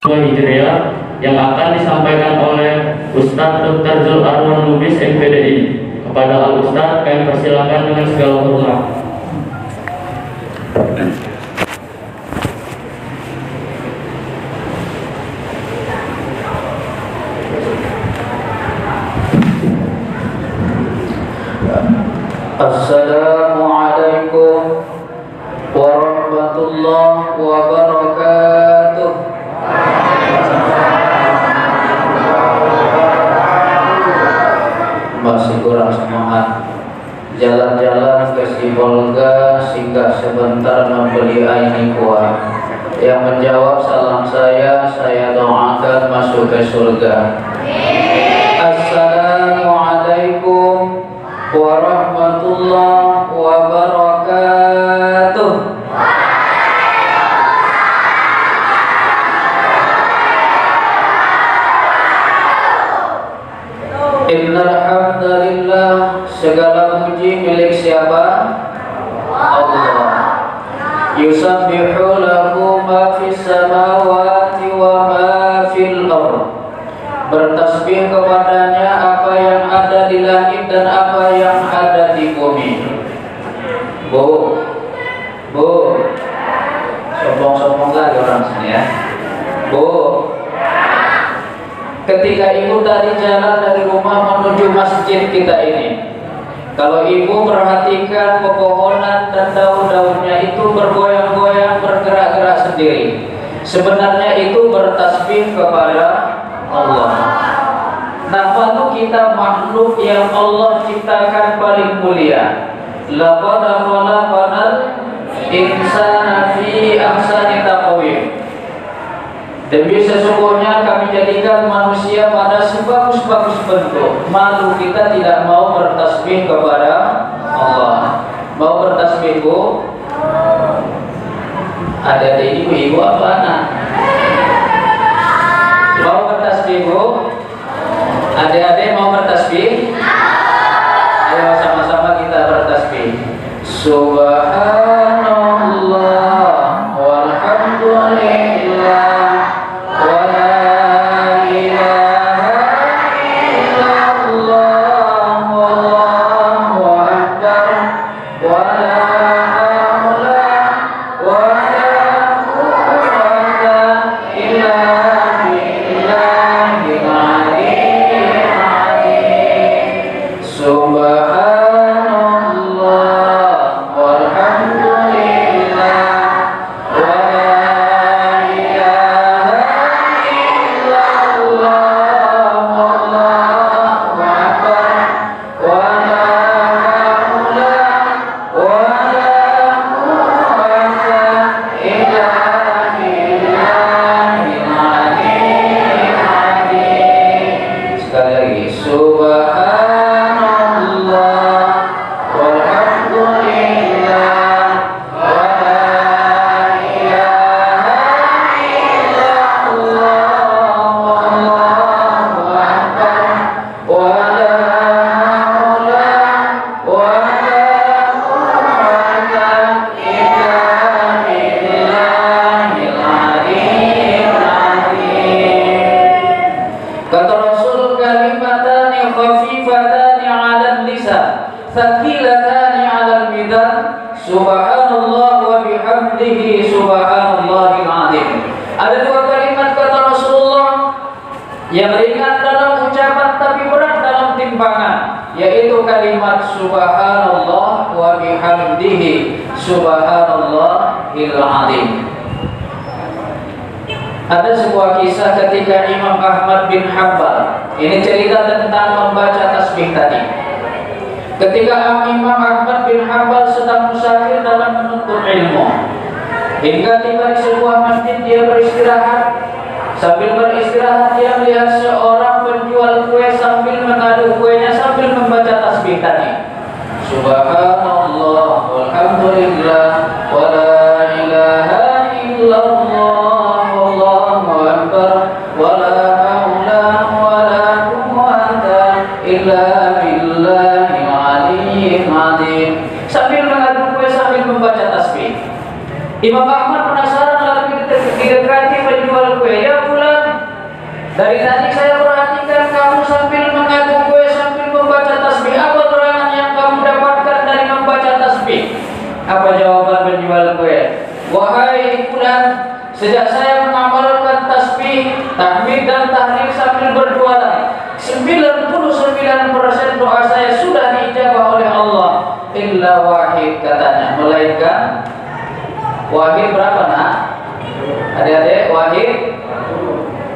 Hijriah yang akan disampaikan oleh Ustadz Dr. Zul Arwan Lubis MPDI. Kepada Al Ustadz kami persilakan dengan segala hormat. Assalamualaikum warahmatullahi wabarakatuh. Masih kurang semangat. Jalan-jalan ke Sibolga, singgah sebentar membeli aini kuah. Yang menjawab salam saya doakan masuk ke surga. Assalamualaikum warahmatullahi wabarakatuh. Innal hamdalillah, segala puji milik siapa? Allah. Yusabbihu lahu ma fis samawati wa ma fil ardh. Bertasbih kepadanya apa yang ada di langit dan apa yang ada di bumi. Bu, sombong-sombong lagi orang sini ya. Bu, ketika ibu tadi jalan dari rumah menuju masjid kita ini, kalau ibu perhatikan pepohonan dan daun-daunnya itu bergoyang-goyang, bergerak-gerak sendiri. Sebenarnya itu bertasbih kepada Allah. Nah, lalu kita makhluk yang Allah ciptakan paling mulia. Laqad khalaqnal insana fi ahsani taqwim. Demi sesungguhnya kami jadikan manusia pada sebagus-bagus bentuk. Malu kita tidak mau bertasbih kepada Allah. Mau bertasbih, Bu? Ada ibu apa anak? Mau bertasbih, Bu? Adik-adik mau bertasbih? Ayo sama-sama kita bertasbih. Subhanallah walhamdulillah wa la ilaha illallah wallahu akbar wa la haula wa la quwwata illa billahil aliyyil azim. Subhanallah walhamdulillah wa la ilaha illallah wallahu akbar wa la haula wa la quwwata illa billahil aliyyil azim. Sekali lagi, subhanallah walhamdulillah wa la ilaha illallah wallahu akbar wa la haula wa la quwwata illa billahil aliyyil azim. Kata Rasul, kalimatani khafifatani 'alal lisan, thaqilatani 'alal mizan, subhanallah wa bihamdihi subhanallahil azim. Ada dua kalimat kata Rasulullah yang ringan dalam ucapan tapi berat dalam timbangan, yaitu kalimat subhanallah wa bihamdihi subhanallahil azim. Ada sebuah kisah ketika Imam Ahmad bin Hanbal, ini cerita tentang membaca tasbih tadi. Ketika Imam Ahmad bin Hanbal sedang musafir dalam menuntut ilmu, hingga tiba di sebuah masjid dia beristirahat. Sambil beristirahat dia melihat seorang penjual kue sambil mengaduk kuenya sambil membaca tasbih tadi. Subhanallah walhamdulillah wa la ilaha illallah wallahu akbar wa la haula wa la quwwata illa billahil aliyyil azim. Sambil mengaduk kue sambil membaca tasbih. Imam Ahmad penasaran lalu didekati penjual kue. Ya Dari tadi saya perhatikan kamu sambil mengaduk kue, sambil membaca tasbih. Apa terangan yang kamu dapatkan dari membaca tasbih? Apa jawaban penjual kue? Wahai fulan, sejak saya mengamalkan tasbih, tahmid dan tahlil sambil berjualan, 99% doa saya sudah diijabah oleh Allah. Illa wahid, katanya, melainkan wahid berapa nak? Adik-adik, wahid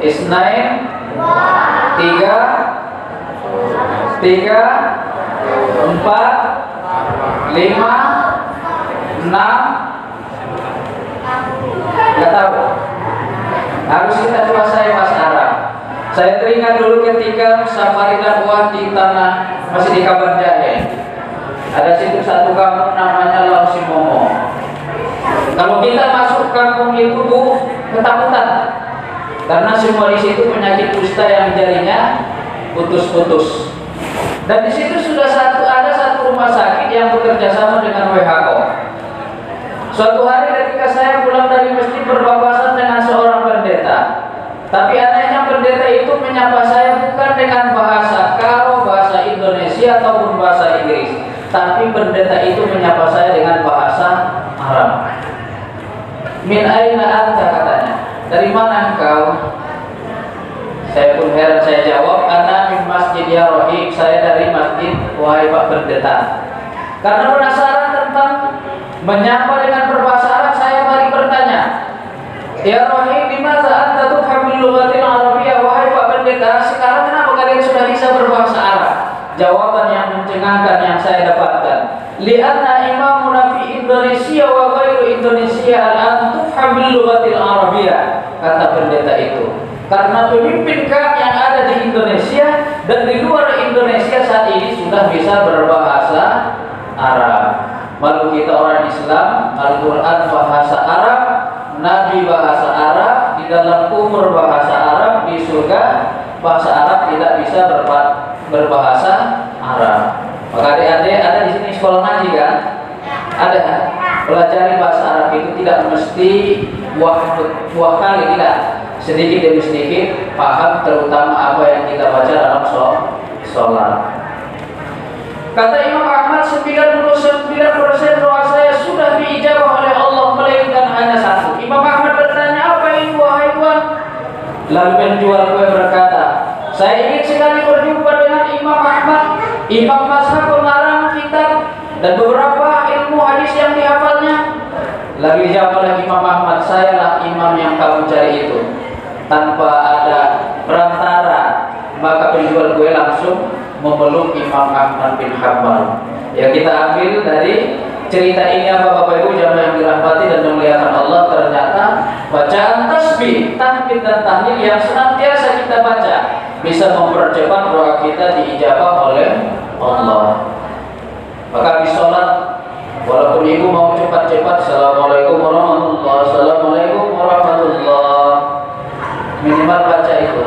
isnain, tiga, 4, 5, 6, nggak tahu. Harus kita kuasai bahasa Arab. Saya teringat dulu ketika safari dakwah di tanah, masih di Kabar Jahe. Ada situ satu kampung namanya Lausimomo. Kalau kita masuk kampung itu ketakutan, karena semua di situ penyakit kusta yang jarinya putus-putus. Dan di situ sudah ada satu rumah sakit yang bekerja sama dengan WHO. Suatu hari ketika saya pulang dari masjid berpapasan dengan seorang pendeta. Tapi anehnya pendeta itu menyapa saya bukan dengan bahasa Karo, bahasa Indonesia ataupun bahasa Inggris. Tapi pendeta itu menyapa saya dengan bahasa Arab. Min aina anta, katanya. Dari mana engkau? Saya pun heran, saya jawab, ana min masjid ya rohib, saya dari masjid wahai Pak Pendeta. Karena penasaran tentang menyapa dengan berbahasa Arab, saya mari bertanya, ya rohib, dimana anta tufhamil lughatil arabiyyah, wahai Pak Pendeta, sekarang kenapa kalian sudah bisa berbahasa Arab? Jawaban yang mencengangkan yang saya dapatkan, li'anna imamuna fi Indonesia wa ghairu Indonesia al-an tufhamil lughatil arabiyyah, kata pendeta itu. Karena pemimpin kami yang ada di Indonesia dan di luar Indonesia saat ini sudah bisa berbahasa Arab. Malu kita orang Islam, Al-Quran bahasa Arab, Nabi bahasa Arab, di dalam kubur bahasa Arab, di surga bahasa Arab, tidak bisa berbahasa Arab. Maka adik-adik ada di sini sekolah ngaji kan? Ada. Pelajari bahasa Arab itu tidak mesti buah kali, tidak. Sedikit demi sedikit paham, terutama apa yang kita baca dalam sholat. Kata Imam Ahmad, 99% doa saya sudah diijabah oleh Allah, melainkan hanya satu. Imam Ahmad bertanya, apa itu wahai Tuhan? Lalu penjual kue berkata, saya ingin sekali berjumpa dengan Imam Ahmad, imam mazhab pengarang kitab dan beberapa ilmu hadis yang dihafalnya. Lalu dijawab oleh Imam Ahmad, sayalah imam yang kamu cari itu. Tanpa ada perantara, maka penjual kue langsung memeluk Imam Ahmad bin Hanbal. Yang kita ambil dari cerita ini apa Bapak Ibu jamaah yang dirahmati dan dimuliakan Allah, ternyata bacaan tasbih, tahmid dan tahlil yang senantiasa kita baca bisa mempercepat doa kita diijabah oleh Allah. Maka di sholat, walaupun ibu mau cepat-cepat, Assalamualaikum warahmatullahi wabarakatuh, Assalamualaikum warahmatullahi wabarakatuh, minimal baca itu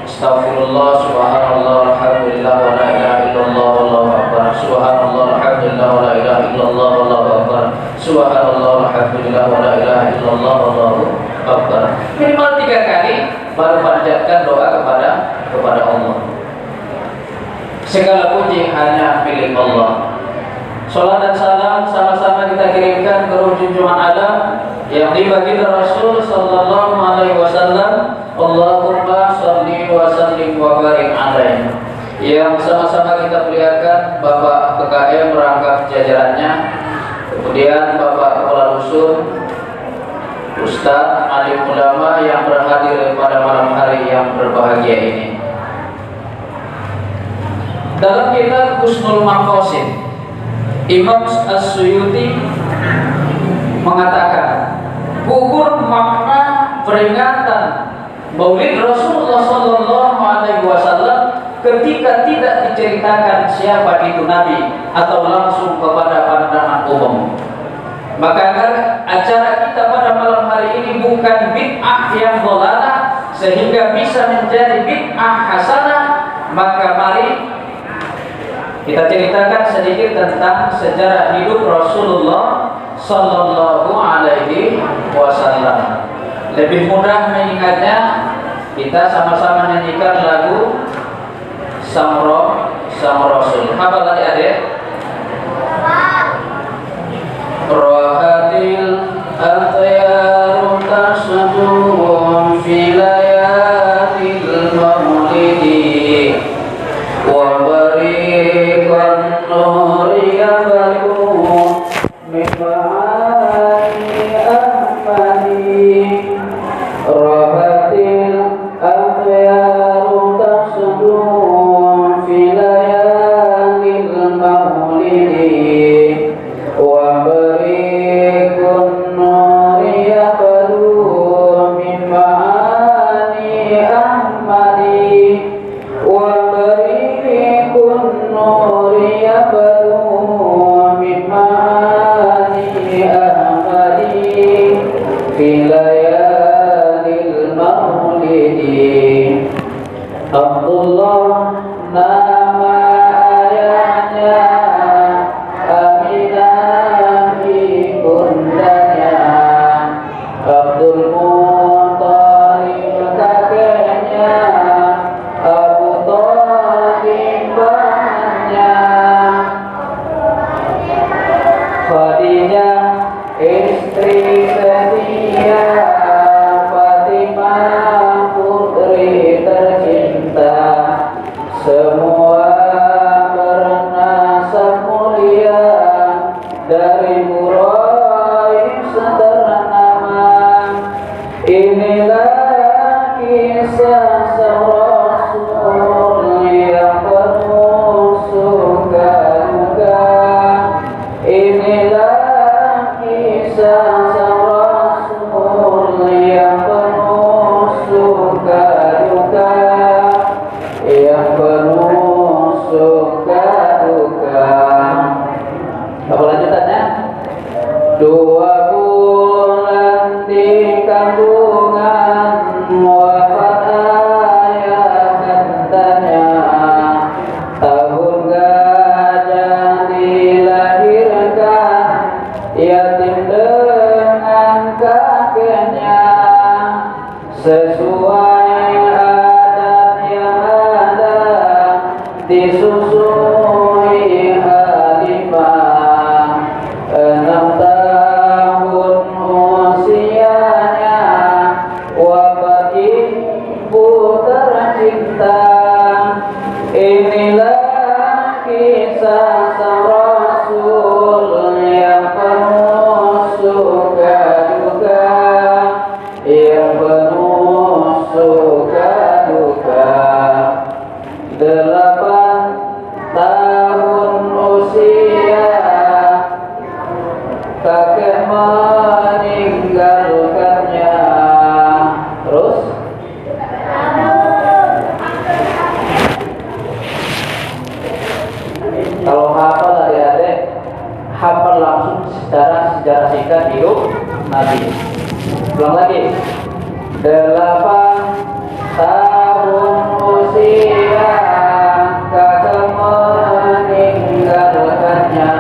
Astaghfirullah, subhanallah, alhamdulillah, wa la ilaha illallah, wallahu akbar. Subhanallah, alhamdulillah, wa la ilaha illallah, wallahu akbar. Subhanallah, alhamdulillah, wa la ilaha illallah, wallahu akbar. Minimal 3 kali baru panjatkan doa kepada Allah. Segala puji hanya milik Allah. Salat dan salam sama-sama kita kirimkan ke ruh junjungan Adam yang dibagi Rasul sallallahu alaihi wasallam. Allahumma shalli wa sallim wa barik alaihi. Yang sama-sama kita muliakan Bapak PKM merangkap jajarannya, kemudian Bapak Kepala Rusun, Ustaz, alim ulama yang berhadir pada malam hari yang berbahagia ini. Dalam kitab Husnul Maqasid, Imam As-Suyuti mengatakan, gugur makna peringatan Maulid Rasulullah sallallahu alaihi wasallam ketika tidak diceritakan siapa itu Nabi atau langsung kepada pandangan umum. Maka acara kita pada malam hari ini bukan bid'ah yang dhalalah sehingga bisa menjadi bid'ah hasanah, maka mari kita ceritakan sedikit tentang sejarah hidup Rasulullah sallallahu alaihi wasallam. Lebih mudah mengingatnya Kita sama-sama nyanyikan lagu Samrosul. Apa lagi adik? Rohatil akhyaru tasdum fi layatil maulidi wa bariqan nuri yabalu min ma'ani ahmadi. Rohatil akhyaru tasdum fi layatil maulidi wa bariqan nuri yabalu min ma'ani ahmadi wa bariqan nuri yabalu min ma'ani ahmadi fi layalil maulidi. Abdullah nama ayahnya, Aminah ibundanya, Abdul Muthalib kakeknya, Abu Thalib pamannya, Khadijah istri setia, Fatimah putri tercinta, semua bernasab mulia dari Quraisy ternama. Inilah kisah sang Rasul yang penuh suka duka. Inilah kisah sang Rasul yang penuh suka duka, yang penuh suka duka. Apa lanjutannya? 2 bulan di kandungan, wafat ayah katanya, tahun gajah dilahirkan, yatim dengan kakeknya, sesuai adat yang ada, disusui Halimah, 6 tahun usianya, wafat ibu tercinta. Inilah kisah sang Rasul yang penuh suka duka, yang penuh suka duka. 8 tahun usia, kakek meninggalkannya. Terus kalau hafal adik-adik, hafal langsung secara sejarah singkat hidup Nabi. Ulang lagi. 8 tahun usia, kakek meninggalkannya,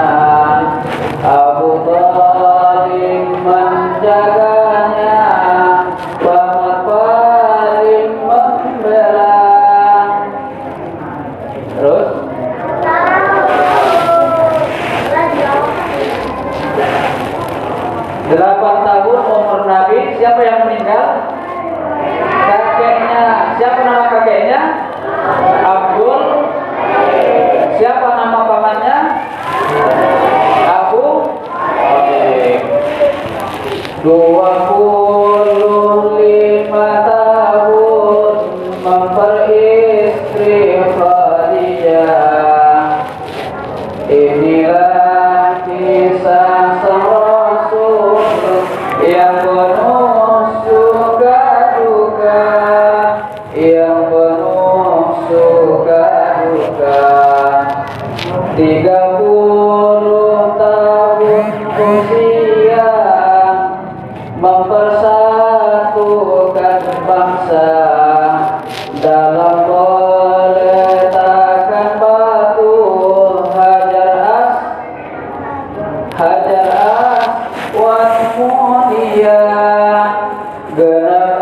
Abu Thalib menjaganya, Muhammad paling membela. Terus 8 tahun umur Nabi, siapa yang meninggal? Kakeknya. Siapa nama kakeknya? Abdul. Siapa nama pamannya? Abu Thalib. 25 tahun memperistri Khadijah. Inilah kisah sang Rasul yang penuh suka duka, yang penuh suka duka. 30 tahun usia, mempersatukan bangsa dalam peletakan batu Hajar Aswad mulia. Genap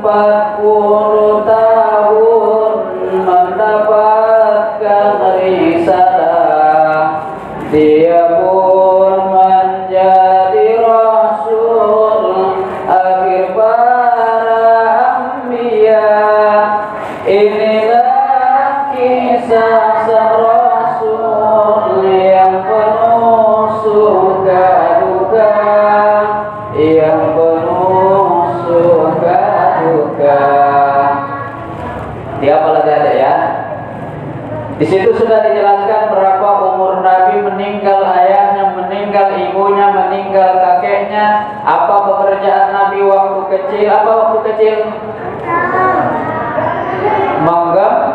40 Dia apalagi ada ya. Di situ sudah dijelaskan berapa umur Nabi, meninggal ayahnya, meninggal ibunya, meninggal kakeknya, apa pekerjaan Nabi waktu kecil, apa waktu kecil? Menggembala.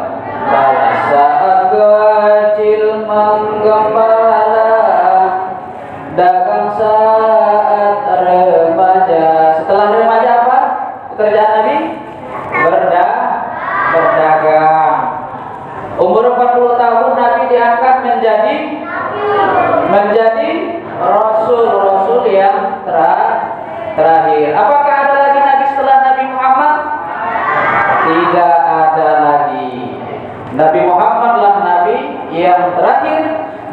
Saat kecil menggembala, dagang saat remaja. Setelah remaja apa pekerjaan Nabi? Berdagang. Umur 40 tahun Nabi diangkat menjadi Rasul yang terakhir. Apakah ada lagi Nabi setelah Nabi Muhammad? Tidak ada lagi. Nabi Muhammadlah Nabi yang terakhir,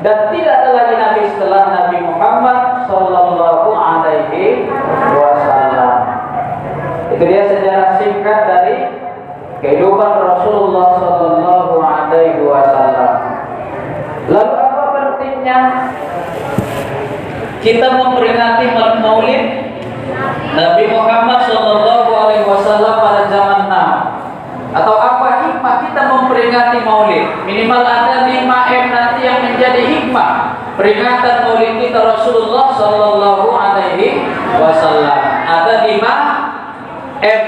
dan tidak ada lagi Nabi setelah Nabi Muhammad Sallallahu Alaihi Wasallam. Itu dia sejarah singkat dari kehidupan Rasulullah Sallallahu Alaihi Wasallam. Lalu apa pentingnya kita memperingati Maulid Nabi Muhammad Sallallahu Alaihi Wasallam pada zaman now? Atau apa hikmah kita memperingati Maulid? Minimal ada 5M nanti yang menjadi hikmah peringatan Maulid kita Rasulullah Sallallahu Alaihi Wasallam. Ada 5M.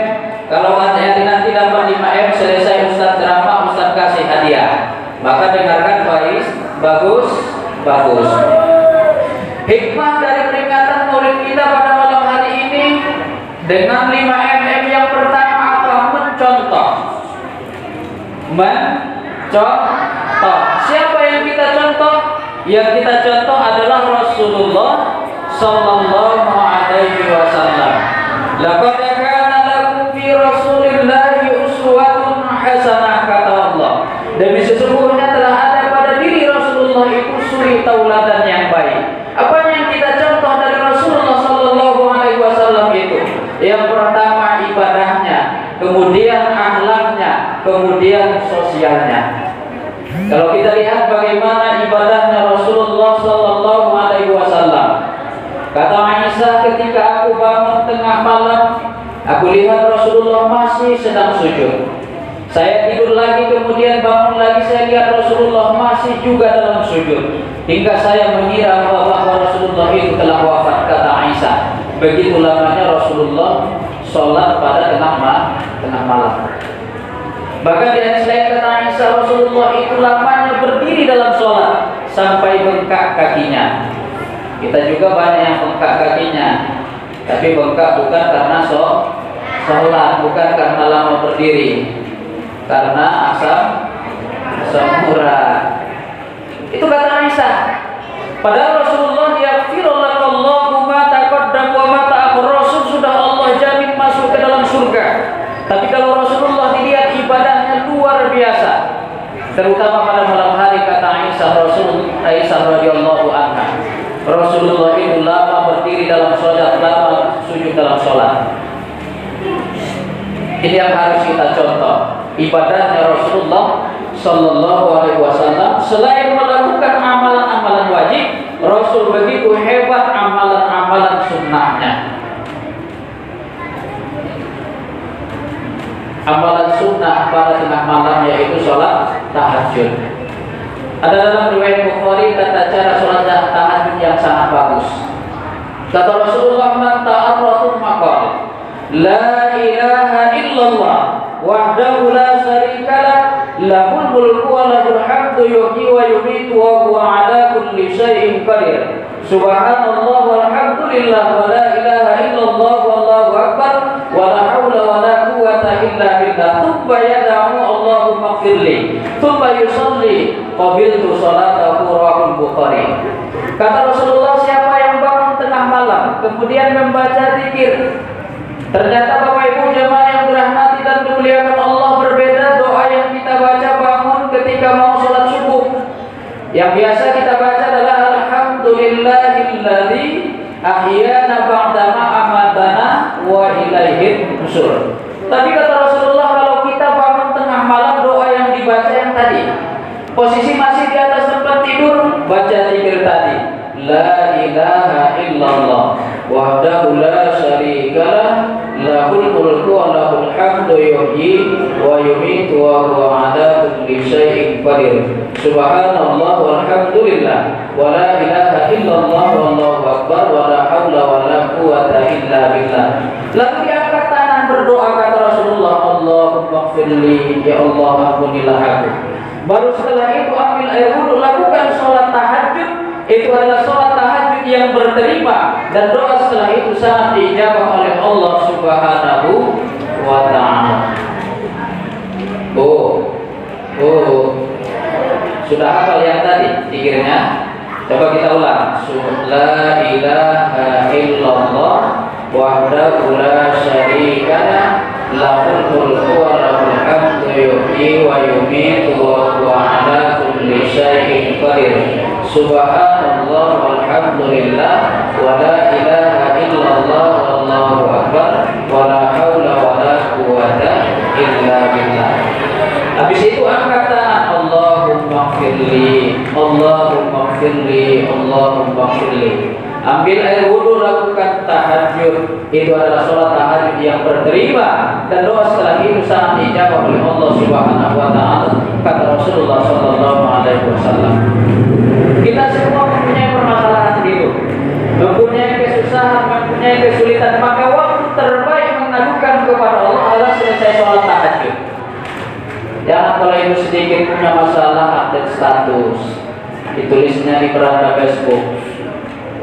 Kalau nanti dapat 5M, selesai Ustaz drama, Ustaz kasih hadiah. Maka dengarkan bagus. Hikmah dari peringatan Maulid kita pada malam hari ini dengan 5M yang pertama apa? Mencontoh. Siapa yang kita contoh? Yang kita contoh adalah Rasulullah Sallallahu Alaihi Wasallam. Laqad kana lakum fi Rasulillahi uswatun hasanah, kata Allah. Demi sesungguhnya telah ada pada diri Rasulullah itu suri tauladan yang baik. Apa yang kita contoh dari Rasulullah Sallallahu Alaihi Wasallam itu? Yang pertama ibadahnya, kemudian akhlaknya, kemudian sosialnya. Kalau kita lihat bagaimana ibadahnya Rasulullah Sallallahu Alaihi Wasallam, kata Aisyah, ketika aku bangun tengah malam, aku lihat Rasulullah masih sedang sujud. Saya tidur lagi, kemudian bangun lagi, saya lihat Rasulullah masih juga dalam sujud. Hingga saya mengira bahwa Rasulullah itu telah wafat, kata Aisyah. Begitu lamanya Rasulullah sholat pada tengah malam. Bahkan di hadis lain kata Aisyah, Rasulullah itu lamanya berdiri dalam sholat sampai bengkak kakinya. Kita juga banyak yang bengkak kakinya, tapi bengkak bukan karena sholat, bukan karena lama berdiri, karena asam urat. Itu kata Aisyah. Padahal Rasulullah yaghfirullahu ma taqaddam wa ma ta'akhkhar. Rasul sudah Allah jamin masuk ke dalam surga. Tapi kalau Rasulullah dilihat ibadahnya luar biasa, terutama pada malam hari, kata Aisyah radhiyallahu anha, Rasulullah itu lama berdiri dalam sholat, lama sujud dalam sholat. Ini yang harus kita contoh, ibadahnya Rasulullah Sallallahu Alaihi Wasallam. Selain melakukan amalan-amalan wajib, Rasul begitu hebat amalan-amalan sunnahnya. Amalan sunnah pada tengah malam yaitu sholat tahajud. Ada dalam riwayat Bukhari tata cara sholat tahajud yang sangat bagus. Kata Rasulullah, man ta'arratul maqal la ilaha illallah wahdahu la syarikalah lahul mulku wa lahul hamdu yuhyi wa yumiitu wa huwa ala kulli syai'in qadir. Subhanallah walhamdulillah wa la ilaha illallah wallahu akbar wa la haula wa la quwwata illa billah. Thumma yad'u Allahumma ighfirli thumma yusalli qabiltu salatahu, rawahul Bukhari. Kata Rasulullah, siapa yang bangun tengah malam kemudian membaca zikir. Ternyata Bapak Ibu jemaah yang dirahmati dan dimuliakan Allah, berbeda doa yang kita baca bangun ketika mau sholat subuh. Yang biasa kita baca adalah alhamdulillahilladzi ahyana ba'dama amatana wa ilaihin nusyur. Tapi kata Rasulullah, kalau kita bangun tengah malam, doa yang dibaca yang tadi, posisi masih di atas tempat tidur, baca zikir tadi, la ilaha illallah wahdahu la syarikalah lahul mulku wa lahul hamdu hamdu yuhyi wa yumiitu wa huwa 'ala kulli syai'in qadir. Subhanallah walhamdulillah wa la ilaha illallah wallahu akbar wa la haula wa la quwwata illa billah. Lalu diangkat tangan berdoa kata Rasulullah, Allahumma ighfirli, ya Allah ampunilah aku. Baru setelah itu ambil air wudu, lakukan sholat tahajud. Itu adalah sholat tahajud yang berterima, dan doa setelah itu sangat diijabah oleh Allah Subhanahu wa ta'ala. Sudah hafal yang tadi pikirnya? Coba kita ulang. La ilaha illallah wahdahu la syarikalah, lahul mulku wa lahul hamdu yuhyi wa yumiitu wa huwa 'ala kulli syai'in qadir. Subhanallah walhamdulillah wa la ilaha illallah wallahu akbar wa la haula wa la quwwata illa billah. Habis itu angkat tangan, Allahumma ighfirli, Allahumma ighfirli, Allahumma ighfirli. Ambil air wudu, lakukan tahajud. Itu adalah sholat tahajud yang berterima, dan doa setelah itu sangat dijawab oleh Allah Subhanahu wa ta'ala. Kata Rasulullah sallallahu alaihi wasallam, kita semua mempunyai permasalahan hidup, mempunyai kesusahan, mempunyai kesulitan, maka waktu terbaik mengadukan kepada Allah adalah selesai sholat tahajud. Jangan kalau itu sedikit punya masalah update status, ditulisnya di beranda Facebook,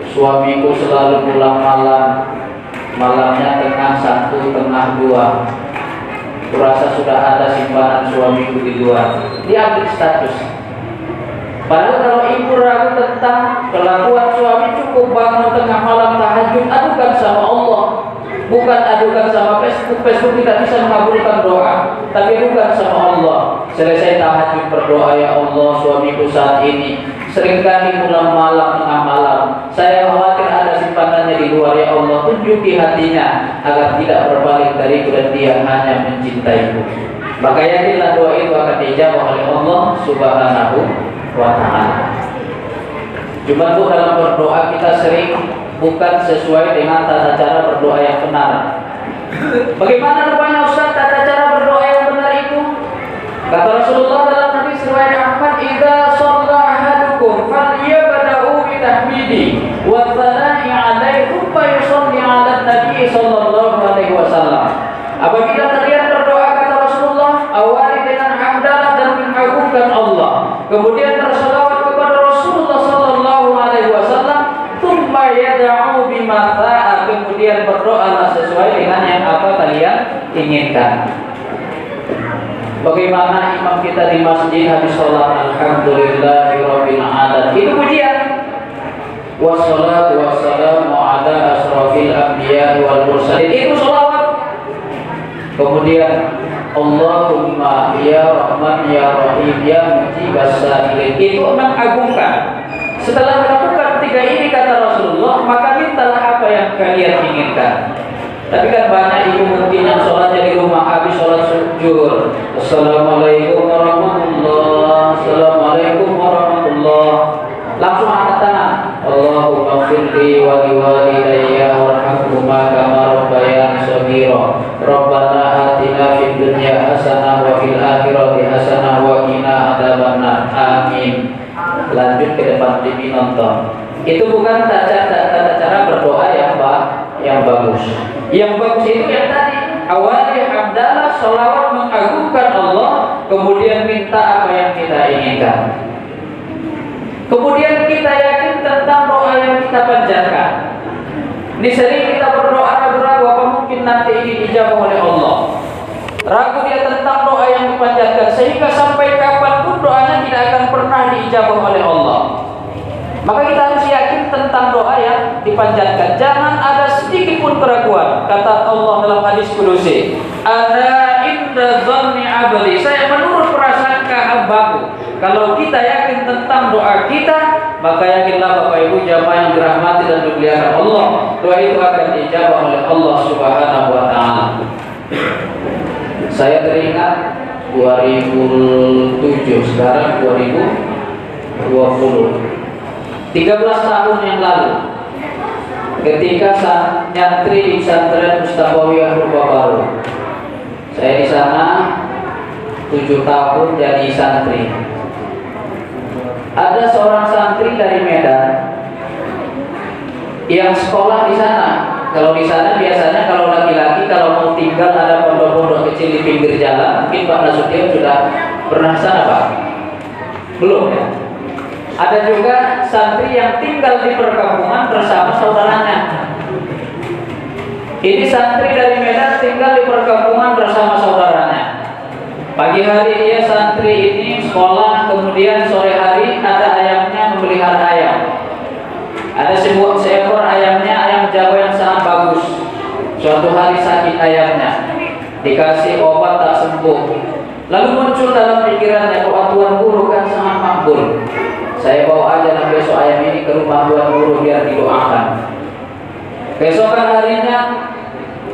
suamiku selalu pulang malam, malamnya tengah 1, tengah 2, kurasa sudah ada simpanan suamiku di luar, dia update status. Padahal kalau ibu ragu tentang kelakuan suami, cukup bangun tengah malam tahajud, adukan sama Allah. Bukan adukan sama Facebook. Facebook tidak bisa mengabulkan doa, tapi adukan sama Allah. Selesai tahajud berdoa, ya Allah, suamiku saat ini seringkali pulang malam tengah malam. Saya khawatir ada simpanannya di luar, ya Allah, tunjuki hatinya agar tidak berbalik dariku dan dia hanya mencintaiku. Maka yakinlah doa itu akan dijawab oleh Allah Subhanahu wa ta'ala. Cuma bu, dalam berdoa kita sering bukan sesuai dengan tata cara berdoa yang benar. Bagaimana rupanya Ustaz tata cara berdoa yang benar itu? Kata Rasulullah dalam hadis riwayat Ahmad, "Idza shalla ahadukum falyabda'u bi tahmidi wa tsana'i 'alaihi thumma yusalli 'ala nabi sallallahu alaihi wasallam." Apabila kalian berdoa, kata Rasulullah, awali dengan hamdalah dan mengagungkan Allah, kemudian berselawat kepada Rasulullah sallallahu alaihi wasallam, tsumma yad'u bima sa'a, kemudian berdoalah sesuai dengan yang apa kalian inginkan. Bagaimana imam kita di masjid habis sholat, alhamdulillahirabbil alamin, itu pujian. Wassalatu wassalamu ala asrofil anbiya wal mursalin, itu sholawat. Kemudian Allahumma ya Rahman ya Rahim ya mujibas sa'ilin, itu mengagungkan. Setelah melakukan 3 ini kata Rasulullah, maka mintalah apa yang kalian inginkan. Tapi kan banyak ibu mungkin yang sholatnya di rumah, habis sholat zuhur, assalamualaikum warahmatullah, assalamualaikum warahmatullah, langsung angkat tangan, Allahumma firli wa liwalidayya warhamhuma kama rabbayani shaghira, Rabbana atina fid dunya hasanah wa fil akhirati hasanah wa qina adzabannar, amin. Lanjut ke depan TV nonton. Itu bukan tata cara berdoa yang bagus. Yang bagus itu yang tadi, awalnya hamdalah, sholawat, mengagungkan Allah, kemudian minta apa yang kita inginkan. Kemudian kita yakin tentang doa yang kita panjatkan. Ini sering kita berdoa ragu-ragu apa mungkin nanti ini dijawab oleh Allah. Ragu dia tentang doa yang dipanjatkan, sehingga sampai kapanpun doanya tidak akan pernah diijabah oleh Allah. Maka kita harus yakin tentang doa yang dipanjatkan. Jangan ada sedikit pun keraguan. Kata Allah dalam hadis kudusi, "Ana inda dhanni 'abdi." Saya menurut prasangka hambaku. Kalau kita yakin tentang doa kita, maka yakinlah Bapak Ibu jamaah yang dirahmati dan dimuliakan Allah, doa itu akan dijawab oleh Allah Subhanahu wa ta'ala. Saya teringat 2007, sekarang 2020. 13 tahun yang lalu, ketika nyantri di pesantren Mustafawiyah Purwabaru, Saya di sana 7 tahun jadi santri. Ada seorang santri dari Medan yang sekolah di sana. Kalau di sana biasanya kalau laki-laki kalau mau tinggal ada pondok-pondok kecil di pinggir jalan. Mungkin Pak Nasution sudah pernah sana, Pak? Belum ya? Ada juga santri yang tinggal di perkampungan bersama saudaranya. Ini santri dari Medan tinggal di perkampungan bersama saudaranya. Pagi hari dia santri ini sekolah, kemudian sore hari ada ayamnya, memelihara ayam. Ada seekor ayamnya, ayam Jawa yang sangat bagus. Suatu hari sakit ayamnya, dikasih obat tak sembuh. Lalu muncul dalam pikirannya, bahwa Tuan Guru kan sangat makbul. Saya bawa aja lah besok ayam ini ke rumah Tuan Guru biar didoakan. Keesokan harinya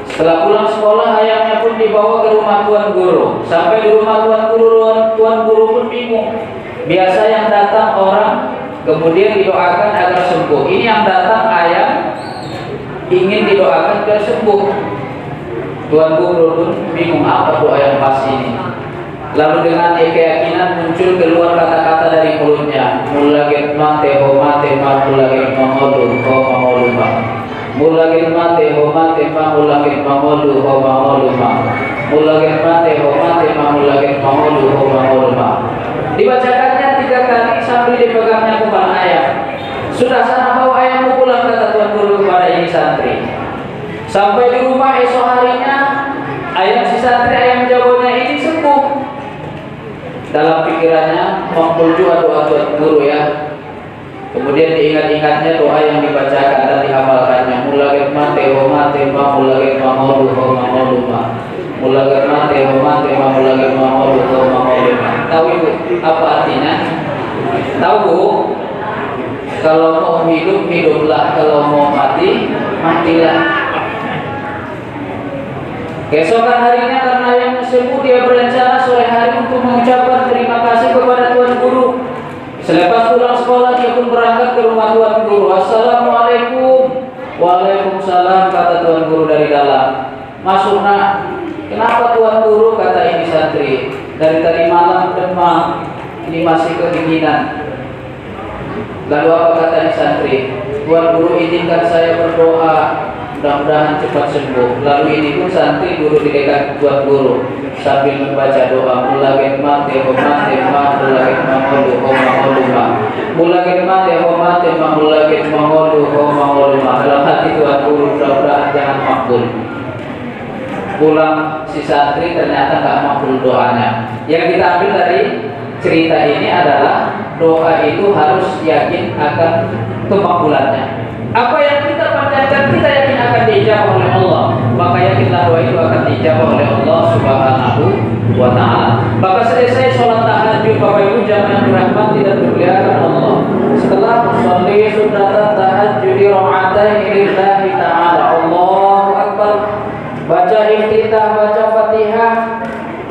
setelah pulang sekolah, ayamnya pun dibawa ke rumah Tuan Guru. Sampai di rumah Tuan Guru pun bingung. Biasa yang datang orang, kemudian didoakan agar sembuh. Ini yang datang ayam, ingin didoakan agar sembuh. Tuan Guru pun bingung, apa doa yang pas ini. Lalu dengan keyakinan muncul keluar kata-kata dari mulutnya. Mulagit mate ho mate ma mulagit mamolu ho mamolu ma. Mulagit mate ho mate ma mulagit mamolu ho mamolu ma. Mulagit mate ho mate ma mulagit mamolu ho mamolu ma. Dibacakannya 3 kali sambil dipegangnya kepala ayam. Sudah sana bawa ayammu pulang, kata Tuan Guru kepada ini santri. Sampai di rumah esok harinya ayam si santri ayam Jawanya ini sembuh. Dalam pikirannya mengumpul juga doa Tuan Guru ya. Kemudian diingat-ingatnya doa yang dibacakan dan diamalkannya. Mulagit mate ho mate ma mulagit mamolu ho mamolu ma. Mulagit mate ho mate ma mulagit mamolu ho mamolu ma. Tahu Ibu apa artinya? Tahu Bu? Kalau mau hidup, hiduplah. Kalau mau mati, matilah. Keesokan harinya karena yang sembuh, dia berencana sore hari untuk mengucapkan terima kasih kepada Tuan Guru. Selepas pulang sekolah dia pun berangkat ke rumah Tuan Guru. Assalamualaikum. Waalaikumsalam, kata Tuan Guru dari dalam. Masuk nak. Kenapa Tuan Guru, kata ini santri. Dari tadi malam demam, ini masih kedinginan. Lalu apa kata ini santri? Tuan Guru izinkan saya berdoa, mudah-mudahan cepat sembuh. Lalu ini pun santri duduk di dekat Tuan Guru sambil membaca doa. Mulagit mate ho mate ma mulagit mamolu ho mamolu ma. Mulagit mate ho mate ma mulagit mamolu ho mamolu ma. Dalam hati Tuan Guru, mudah-mudahan jangan makbul. Pulang si santri ternyata nggak makbul doanya. Yang kita ambil dari cerita ini adalah doa itu harus yakin akan kemakbulannya. Apa yang kita panjatkan, kita yakin akan dijawab oleh Allah. Maka yakinlah doa itu akan dijawab oleh Allah Subhanahu wa ta'ala. Maka selesai sholat tahajud, Bapak Ibu jamaah dirahmati dan dimuliakan Allah. Setelah sholli sunnatan tahajud ra'atain lillahi ta'ala, Allahu Akbar. Baca iftitah, baca Fatihah.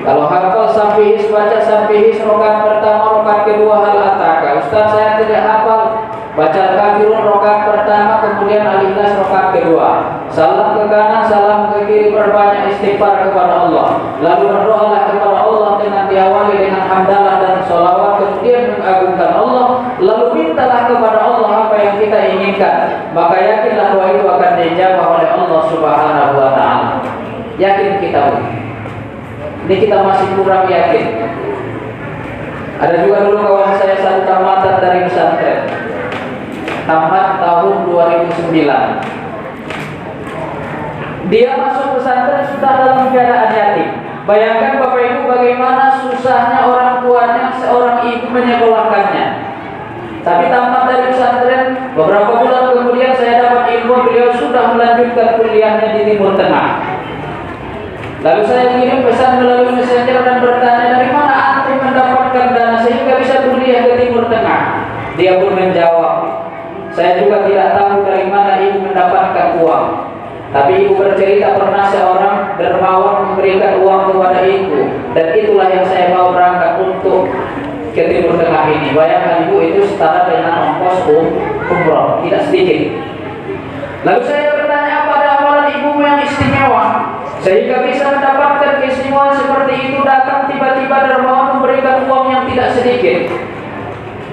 Kalau hafal Sampihis, baca Sampihis rakaat pertama, rakaat kedua hal ataka. Ustaz saya tidak hafal. Baca Kafirun rakaat pertama, kemudian Al-Ikhlas rakaat kedua. Salam ke kanan, salam ke kiri, perbanyak istighfar kepada Allah. Lalu berdoalah kepada Allah dengan diawali dengan hamdalah dan sholawat, kemudian mengagungkan Allah. Lalu mintalah kepada Allah apa yang kita inginkan. Maka yakinlah doa itu akan dijawab oleh Allah Subhanahu wa ta'ala. Yakin kita, Bu. Ini kita masih kurang yakin. Ada juga dulu kawan saya satu tamatan dari pesantren, tamat tahun 2009. Dia masuk pesantren sudah dalam keadaan yatim. Bayangkan Bapak Ibu bagaimana susahnya orang tuanya seorang ibu menyekolahkannya. Tapi tamat dari pesantren, beberapa bulan kemudian saya dapat info beliau sudah melanjutkan kuliahnya di Timur Tengah. Lalu saya kirim pesan melalui messenger dan bertanya, dari mana antum mendapatkan dana sehingga bisa kuliah ke Timur Tengah? Dia pun menjawab, saya juga tidak tahu dari mana ibu mendapatkan uang. Tapi ibu bercerita pernah seorang dermawan memberikan uang kepada ibu, dan itulah yang saya mau berangkat untuk ke Timur Tengah ini. Bayangkan Ibu, itu setara dengan ongkos umroh, tidak sedikit. Lalu saya bertanya, apa ada amalan ibumu yang istimewa sehingga bisa mendapatkan keistimewaan datang tiba-tiba dermawan memberikan uang yang tidak sedikit.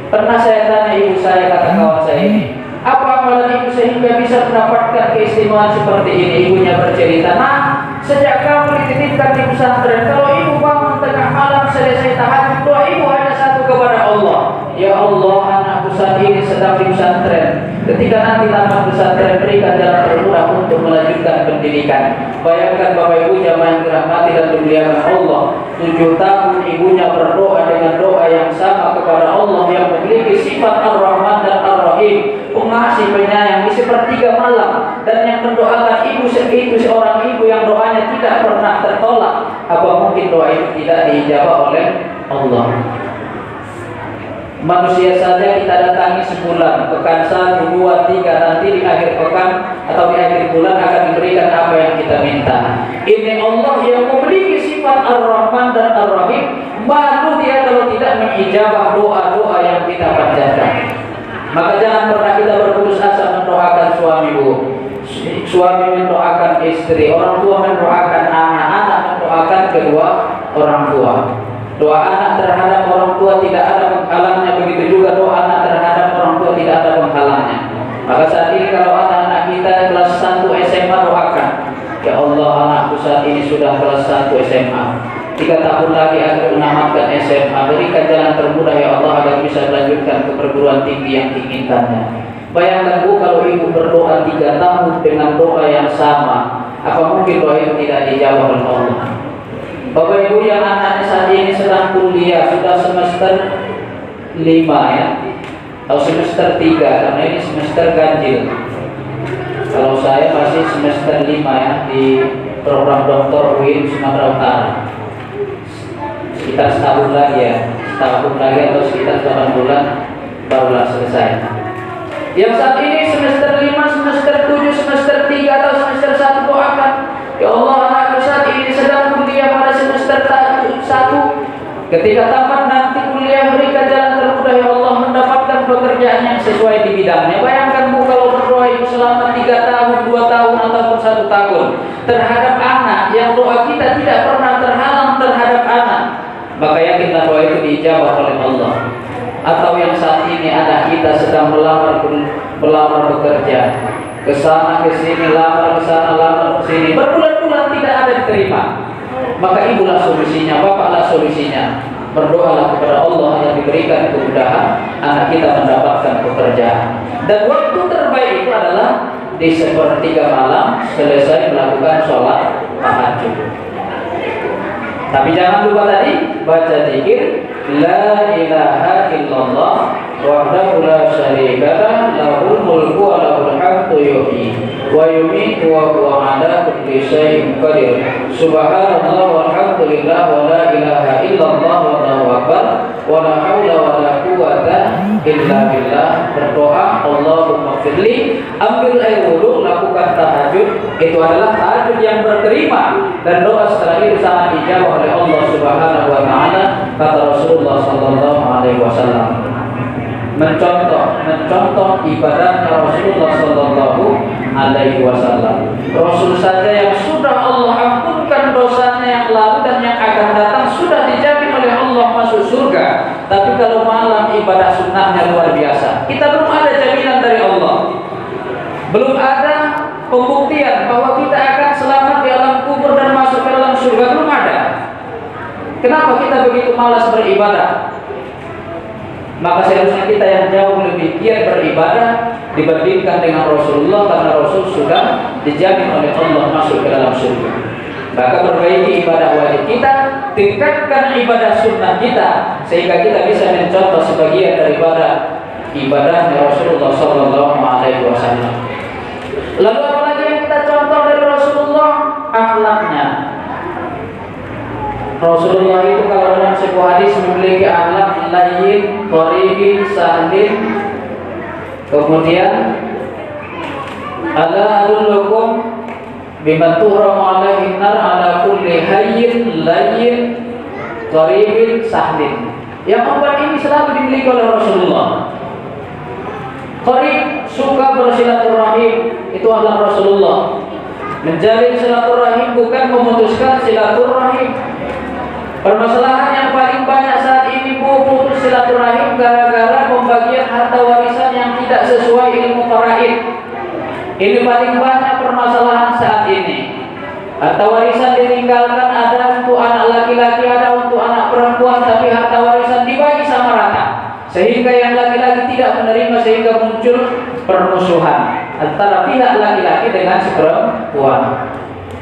Pernah saya tanya ibu saya, kata kawan saya ini, apa amalan ibu sehingga bisa mendapatkan keistimewaan seperti ini? Ibunya bercerita, nah, sejak kamu dititipkan di pesantren, kalau ibu bangun tengah malam selesai tahajud, doa ibu hanya satu kepada Allah. Ya Allah, anakku saat ini sedang di pesantren. Ketika nanti tamat pesantren, berikan jalan termudah untuk melanjutkan pendidikan. Bayangkan Bapak Ibu jamaah yang dirahmati dan dimuliakan Allah, 7 tahun ibunya berdoa dengan doa yang sama kepada Allah yang memiliki sifat Ar-Rahman dan Ar-Rahim, pengasih penyayang di sepertiga malam, dan yang mendoakan ibu itu seorang ibu yang doanya tidak pernah tertolak. Apa mungkin doa itu tidak diijabah oleh Allah? Manusia saja kita datangi sebulan, pekan 1, 2, 3, nanti di akhir pekan atau di akhir bulan akan diberikan apa yang kita minta. Ini Allah yang memiliki sifat Ar-Rahman dan Ar-Rahim, malu dia kalau tidak mengijabah doa-doa yang kita panjatkan. Maka jangan pernah kita berputus asa mendoakan suami, Bu. Suami mendoakan istri, orang tua mendoakan anak, anak mendoakan kedua orang tua. Doa anak terhadap orang tua tidak ada penghalangnya, begitu juga doa anak terhadap orang tua tidak ada penghalangnya. Maka saat ini kalau anak-anak kita kelas 1 SMA, doakan, ya Allah, anakku saat ini sudah kelas 1 SMA, 3 tahun lagi akan menamatkan SMA, berikan jalan termudah ya Allah agar bisa melanjutkan ke perguruan tinggi yang diinginkannya. Bayangkan Bu, kalau ibu berdoa 3 tahun dengan doa yang sama, apa mungkin doa itu tidak dijawab oleh Allah? Bapak Ibu yang anaknya saat ini sedang kuliah, sudah semester 5 ya, atau semester 3, karena ini semester ganjil. Kalau saya masih semester 5 ya, di program Dr. UIN Sumatera Utara. Sekitar setahun lagi ya, setahun lagi atau sekitar 8 bulan barulah selesai. Yang saat ini semester 5, semester 7, semester 3 atau semester 1, doakan, ya Allah, anakku saat ini sedang kuliah pada semester 1. Ketika tamat nanti kuliah, berikan jalan termudah ya Allah mendapatkan pekerjaan yang sesuai di bidangnya. Bayangkan Bu, kalau berdoa itu selama 3 tahun, 2 tahun ataupun 1 tahun terhadap anak, yang doa kita tidak pernah terhalang terhadap anak, maka yakinlah doa itu dijawab oleh Allah. Atau yang saat ini anak kita sedang melamar bekerja, kesana kesini, lamar kesana, lamar kesini, berbulan-bulan tidak ada diterima, maka ibulah solusinya, bapaklah solusinya. Berdoalah kepada Allah agar diberikan kemudahan anak kita mendapatkan pekerjaan. Dan waktu terbaik itu adalah di sepertiga malam selesai melakukan sholat tahajud. Tapi jangan lupa tadi baca zikir la ilaha illallah wahdahu la syarika lahul mulku wa lahul hamdu yuhyi wa yumiitu wa huwa ala kulli syai'in qadir. Subhanallah walhamdulillah wa la ilaha illallah wallahu akbar wa la haula wa la quwwata illa billah. Berdoa Allahumma firli, ambil air wudu, lakukan tahajud. Itu adalah tahajud yang berterima, dan doa setelah itu sangat dijawab oleh Allah Subhanahu wa taala. Kata Rasulullah sallallahu alaihi wasallam, mencontoh ibadahnya Rasulullah sallallahu alaihi wasallam. Rasul saja yang sudah Allah ampunkan dosanya yang lalu dan yang akan datang sudah dijamin oleh Allah masuk surga. Tapi kalau malam ibadah sunnahnya luar biasa. Kita belum ada jaminan dari Allah, belum ada pembuktian bahwa kita akan selamat di alam kubur dan masuk ke dalam surga, belum ada. Kenapa kita begitu malas beribadah? Maka seharusnya kita yang jauh lebih giat beribadah dibandingkan dengan Rasulullah, karena Rasul sudah dijamin oleh Allah masuk ke dalam surga. Maka perbaiki ibadah wajib kita, tingkatkan ibadah sunnah kita, sehingga kita bisa mencontoh sebagian daripada ibadahnya Rasulullah sallallahu alaihi wasallam. Lalu apa lagi yang kita contoh dari Rasulullah? Akhlaknya. Rasulullah itu kalau dalam sebuah hadis memiliki akhlak layyin, qaribin, sahlin. Kemudian ala adullukum bima tuhramu alaihi nar ala kulli hayyin, layyin, qaribin, sahlin. Yang empat ini selalu dimiliki oleh Rasulullah. Qarib, suka bersilaturahim, itu adalah Rasulullah. Menjalin silaturahim bukan memutuskan silaturahim. gara-gara pembagian harta warisan yang tidak sesuai ilmu faraid. Ini paling banyak permasalahan saat ini. Harta warisan ditinggalkan, ada untuk anak laki-laki, ada untuk anak perempuan, tapi harta warisan dibagi sama rata, sehingga yang laki-laki tidak menerima, sehingga muncul permusuhan antara pihak laki-laki dengan si perempuan.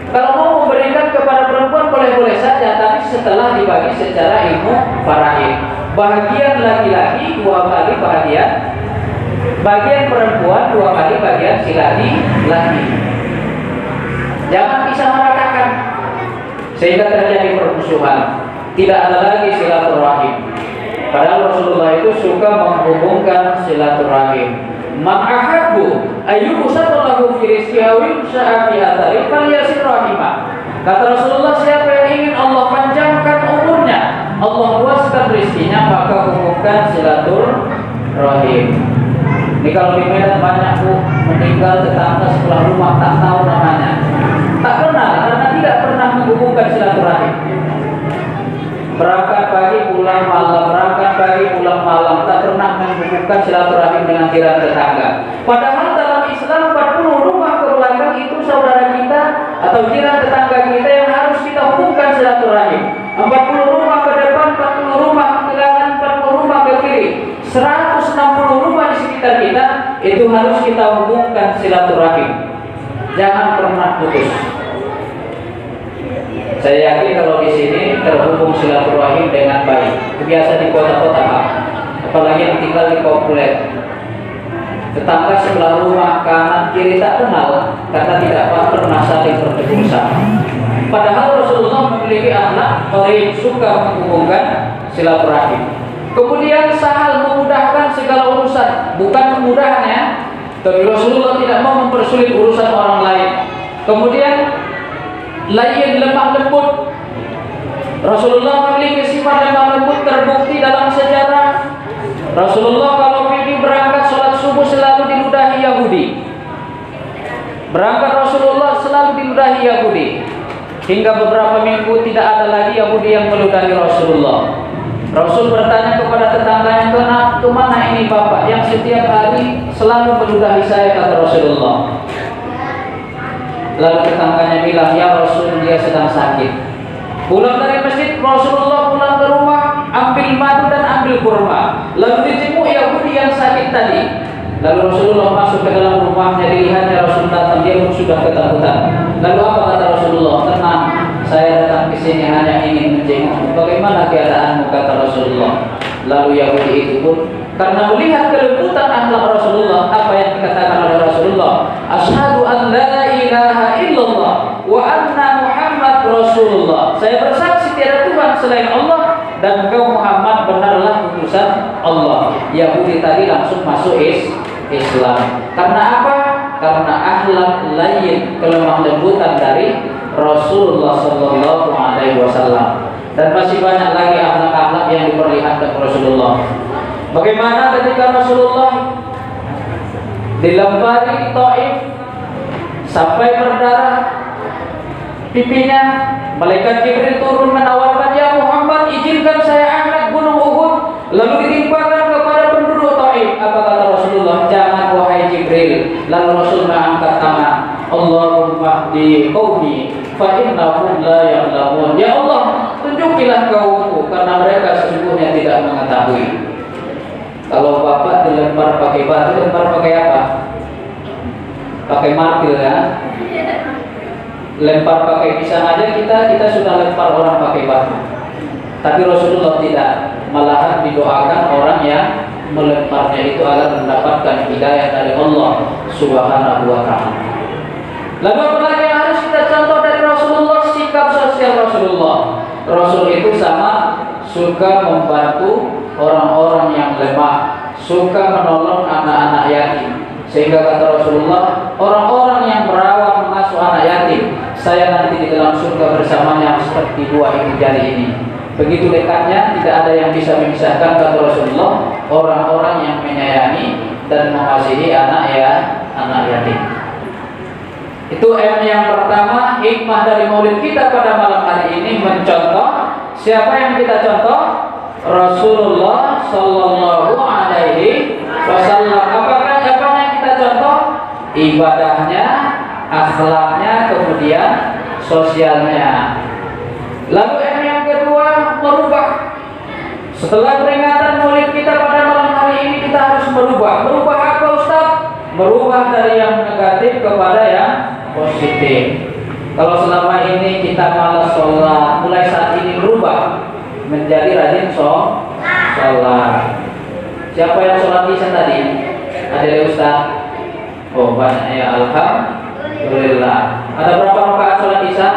Kalau mau memberikan kepada perempuan boleh-boleh saja, tapi setelah dibagi secara ilmu faraid. Bagian laki-laki 2 kali bagian perempuan 2 kali bagian si laki-laki. Jangan disamaratakan sehingga terjadi permusuhan. Tidak ada lagi silaturahim. Padahal Rasulullah itu suka menghubungkan silaturahim. Man ahabbu ayyubsatalahu fi rizqihi wa yusha'a fi athari falyasir rahimah. Kata Rasulullah, siapa yang ingin Allah panjangkan umurnya, Allah luaskan rezekinya, maka hubungkan silaturahim. Ini kalau di Medan banyak Bu meninggal tetangga sebelah rumah tak tahu namanya, tak kenal karena tidak pernah menghubungkan silaturahim. Berangkat pagi pulang malam, berangkat pagi pulang malam, tak pernah menghubungkan silaturahim dengan jiran tetangga. Padahal dalam Islam 40 rumah ke belakang itu saudara kita atau jiran tetangga kita yang harus kita hubungkan silaturahim. 40 rumah ke depan, 40 rumah ke kanan, 40 rumah ke kiri, 160 rumah di sekitar kita itu harus kita hubungkan silaturahim. Jangan pernah putus. Saya yakin kalau di sini terhubung silaturahim dengan baik. Biasa di kota-kota, apalagi yang tinggal di komplek, tetangga sebelah rumah kanan kiri tak kenal karena tidak pernah saling bertemu sama. Padahal Rasulullah memiliki akhlak baik, suka menghubungkan silaturahim. Kemudian sahal, memudahkan segala urusan, bukan kemudahannya, tapi Rasulullah tidak mau mempersulit urusan orang lain. Kemudian lain, lemah lembut. Rasulullah memiliki sifat lemah lembut, terbukti dalam sejarah. Rasulullah kalau pergi berangkat sholat subuh selalu diludahi Yahudi. Berangkat Rasulullah selalu diludahi Yahudi, hingga beberapa minggu tidak ada lagi Yahudi yang meludahi Rasulullah. Rasul bertanya kepada tetangganya, kemana ini bapak yang setiap hari selalu meludahi saya, kata Rasulullah. Lalu tetangganya bilang, ya Rasul, dia sedang sakit. Pulang dari masjid, Rasulullah pulang ke rumah, ambil madu dan ambil kurma, lalu dijenguk Yahudi yang sakit tadi. Lalu Rasulullah masuk ke dalam rumahnya, dilihatnya Rasul datang, dia pun sudah ketakutan. Lalu apa kata Rasulullah? Tenang, saya datang ke sini hanya ingin menjenguk. Bagaimana keadaanmu, kata Rasulullah. Lalu Yahudi itu pun karena melihat kelembutan akhlak Rasulullah, apa yang dikatakan oleh Rasulullah, asyhadu an la ilaha illallah wa anna Muhammad Rasulullah. Saya bersaksi tiada Tuhan selain Allah dan engkau Muhammad benarlah utusan Allah. Yahudi tadi langsung masuk Islam. Karena apa? Karena akhlak lain, kelemah lembutan dari Rasulullah sallallahu alaihi wasallam. Dan masih banyak lagi akhlak-akhlak yang diperlihatkan Rasulullah. Bagaimana ketika Rasulullah dilempari di Taif sampai berdarah pipinya, malaikat Jibril turun menawarkan, ya Muhammad, izinkan saya angkat gunung Uhud lalu ditimpakan kepada penduduk Taif. Apa kata Rasulullah? Jangan wahai Jibril. Lalu Rasul mengangkat tangan, Allahumma hdi qaumi fa innahum la ya'lamun. Ya Allah, tunjukilah kaumku karena mereka sesungguhnya tidak mengetahui. Kalau bapak dilempar pakai batu, lempar pakai apa? Pakai martil ya. Lempar pakai pisang aja kita sudah lempar orang pakai batu. Tapi Rasulullah tidak, malahan didoakan orang yang melemparnya itu agar mendapatkan hidayah dari Allah Subhanahu wa taala. Lalu apa lagi yang harus kita contoh dari Rasulullah? Sikap sosial Rasulullah. Rasul itu sama suka membantu orang-orang yang lemah, suka menolong anak-anak yatim. Sehingga kata Rasulullah, orang-orang yang merawat mengasuh anak yatim, saya nanti di dalam surga bersamanya seperti buah ibu jari ini. Begitu dekatnya, tidak ada yang bisa memisahkan, kata Rasulullah, orang-orang yang menyayangi dan mengasihi anak yatim. Itu M yang pertama, hikmah dari maulid kita pada malam hari ini mencontoh. Siapa yang kita contoh? Rasulullah Sallallahu Alaihi Wasallam. Apakah yang kita contoh? Ibadahnya, akhlaknya, kemudian sosialnya. Lalu yang kedua, merubah. Setelah peringatan Maulid kita pada malam hari ini, kita harus merubah. Merubah apa Ustaz? Merubah dari yang negatif kepada yang positif. Kalau selama ini kita malas sholat, mulai saat ini berubah menjadi rajin sholat. Siapa yang sholat isya tadi? Ada Ustaz? Oh banyak ya, alhamdulillah. Ada berapa rakaat sholat isya?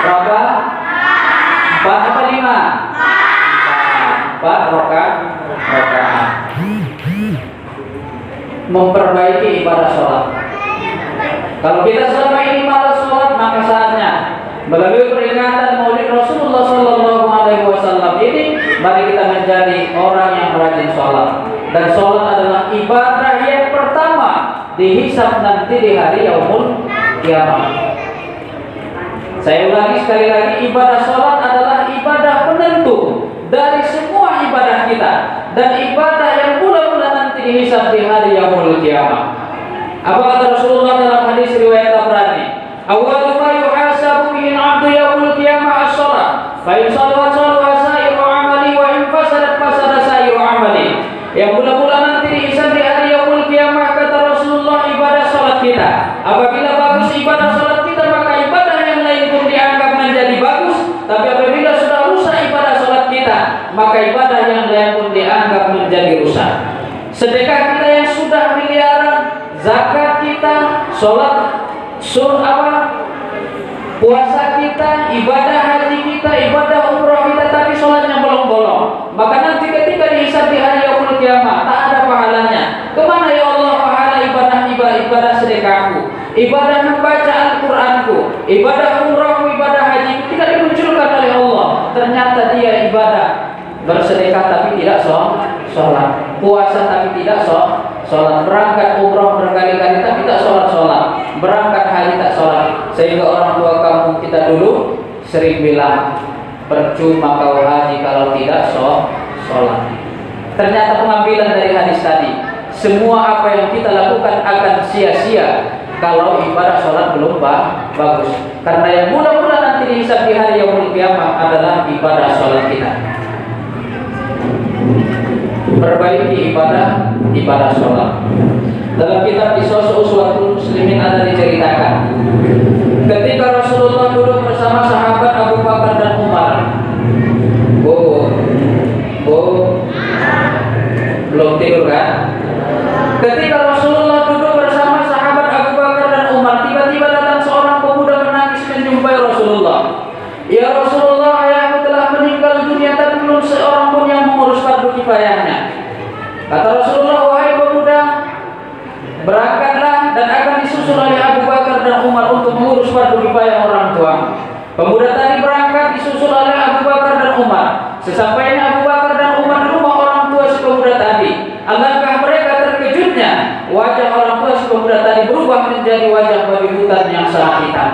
Berapa? 4 apa 5? 4 rakaat. Memperbaiki ibadah sholat. Kalau kita selama ini malas sholat, maka saatnya melalui peringatan Maulid Rasulullah Sallallahu Alaihi Wasallam ini, mari kita menjadi orang yang rajin sholat. Dan sholat adalah ibadah yang pertama dihisab nanti di hari Yaumul Kiamat. Saya ulangi sekali lagi, ibadah sholat adalah ibadah penentu dari semua ibadah kita, dan ibadah yang mula-mula nanti dihisab di hari Yaumul Kiamat. Apa kata Rasulullah dalam hadis riwayat Tabrani? Awwalu ma yuhasabu bihi al-'abdu yaumul qiyamah as-shalah. Fa in salahat salaha sa'iru 'amali wa in fasadat fasada sa'iru 'amali. Yang mula-mula nanti dihisab di hari yaumul qiyamah, kata Rasulullah, ibadah salat kita. Apabila bagus ibadah salat kita, maka ibadah yang lain pun dianggap menjadi bagus. Tapi apabila sudah rusak ibadah salat kita, maka ibadah yang lain pun dianggap menjadi rusak. Sedekah kita yang sudah miliaran, zakat kita, sholat puasa kita, ibadah haji kita, ibadah umrah kita, tapi sholatnya bolong-bolong, maka nanti ketika dihisab di hari Yaumul Kiamat tak ada pahalanya. Kemana ya Allah pahala ibadah sedekahku, ibadah membaca Al-Quranku, ibadah umrahku, ibadah haji tidak dimunculkan oleh Allah. Ternyata dia ibadah bersedekah tapi tidak sholat, puasa tapi tidak sholat, berangkat umroh berkali-kali tapi tak sholat, berangkat haji tak sholat. Sehingga orang tua kampung kita dulu sering bilang, percuma kau haji kalau tidak sholat. Ternyata pengambilan dari hadis tadi, semua apa yang kita lakukan akan sia-sia kalau ibadah sholat belum bagus. Karena yang mula-mula nanti dihisab di hari Yaumul Qiyamah adalah ibadah sholat kita. Perbaiki ibadah sholat. Dalam kitab Qisas Uswatul Muslimin ada diceritakan, ketika Rasulullah duduk bersama sahabat Abu Bakar dan Umar. Belum tidur kan? Ketika Rasulullah duduk bersama sahabat Abu Bakar dan Umar, tiba-tiba datang seorang pemuda menangis menjumpai Rasulullah. Ya Rasulullah, ayahku telah meninggal dunia, tapi belum seorang pun yang mengurus fardu kifayahnya. Kata Rasulullah, wahai pemuda, berangkatlah dan akan disusul oleh Abu Bakar dan Umar untuk mengurus fardu kifayah orang tua. Pemuda tadi berangkat disusul oleh Abu Bakar dan Umar. Sesampainya Abu Bakar dan Umar di rumah orang tua si pemuda tadi, alangkah mereka terkejutnya, wajah orang tua si pemuda tadi berubah menjadi wajah babi hutan yang sangat hitam.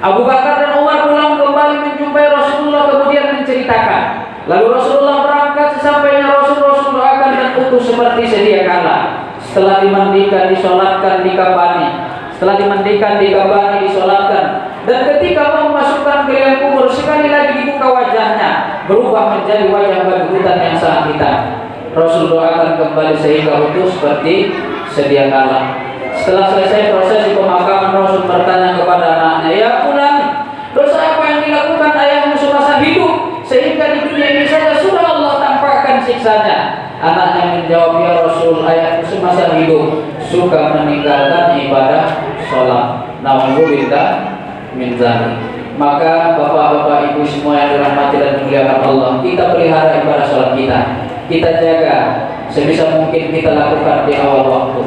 Abu Bakar dan Umar pulang kembali menjumpai Rasulullah, kemudian menceritakan. Lalu Rasulullah berangkat, sesampainya Rasul doakan dan utus seperti sedia kala. Setelah dimandikan, disolatkan, dikafani. Setelah dimandikan, dikafani, disolatkan. Dan ketika mau memasukkan ke liang kubur, sekali lagi dibuka wajahnya, berubah menjadi wajah babi hutan yang sangat hitam. Rasul doakan kembali sehingga utuh seperti sedia kala. Setelah selesai prosesi pemakaman, Rasul bertanya kepada anaknya, ya fulan, dosa apa yang dilakukan ayahmu semasa hidup sehingga di dunia ini saja sudah Allah tampakkan siksanya? Anaknya menjawab, ya Rasul, ayahku semasa hidup suka meninggalkan ibadah sholat. Nauzubillah min dzalik. Maka bapak-bapak, ibu semua yang dirahmati dan dimuliakan Allah, kita pelihara ibadah sholat kita jaga sebisa mungkin kita lakukan di awal waktu.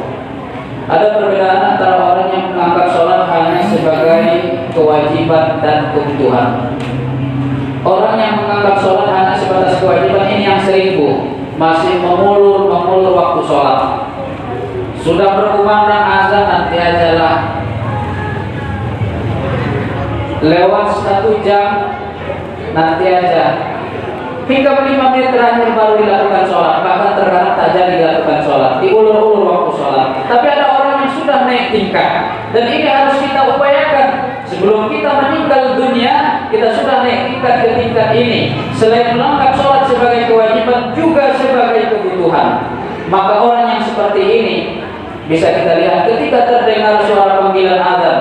Ada perbedaan antara orang yang menganggap sholat hanya sebagai kewajiban dan kebutuhan. Orang yang menganggap sholat hanya sebatas kewajiban ini yang seribu, masih mengulur waktu sholat. Sudah berkumandang azan, nanti ajalah. Lewat 1 jam, nanti aja. hingga 5 menit terakhir baru dilakukan sholat, bahkan terkadang tak jadi dilakukan sholat, diulur-ulur waktu sholat. Tapi ada orang yang sudah naik tingkat, dan ini harus kita upayakan. Sebelum kita meninggal dunia, kita sudah naik tingkat ke tingkat ini. Selain menganggap sholat sebagai kewajiban, juga sebagai kebutuhan. Maka orang yang seperti ini bisa kita lihat ketika terdengar suara panggilan azan,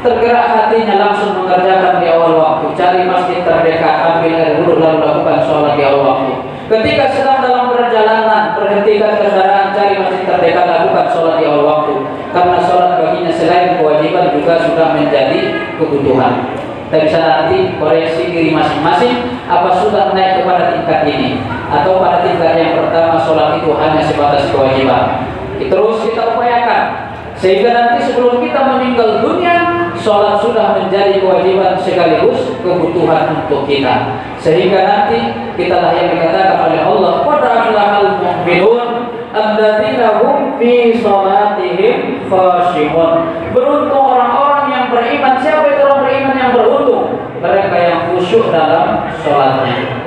tergerak hatinya langsung mengerjakan di awal waktu, cari masjid terdekat, ambil air wudhu lalu lakukan sholat di awal waktu. Ketika sedang dalam perjalanan, perhentikan kendaraan, cari masjid terdekat, lakukan sholat di awal waktu. Karena sholat baginya selain kewajiban juga sudah menjadi kebutuhan. Kita bisa nanti koreksi diri masing-masing, apa sudah naik kepada tingkat ini, atau pada tingkat yang pertama sholat itu hanya sebatas kewajiban. Terus kita upayakan sehingga nanti sebelum kita meninggal dunia, sholat sudah menjadi kewajiban sekaligus kebutuhan untuk kita. Sehingga nanti kita lah yang dikatakan oleh Allah, qad aflahal mu'minun alladzina hum fi sholatihim khashi'un. Beruntung orang-orang yang beriman. Siapa itu orang beriman yang beruntung? Mereka yang khusyuk dalam sholatnya.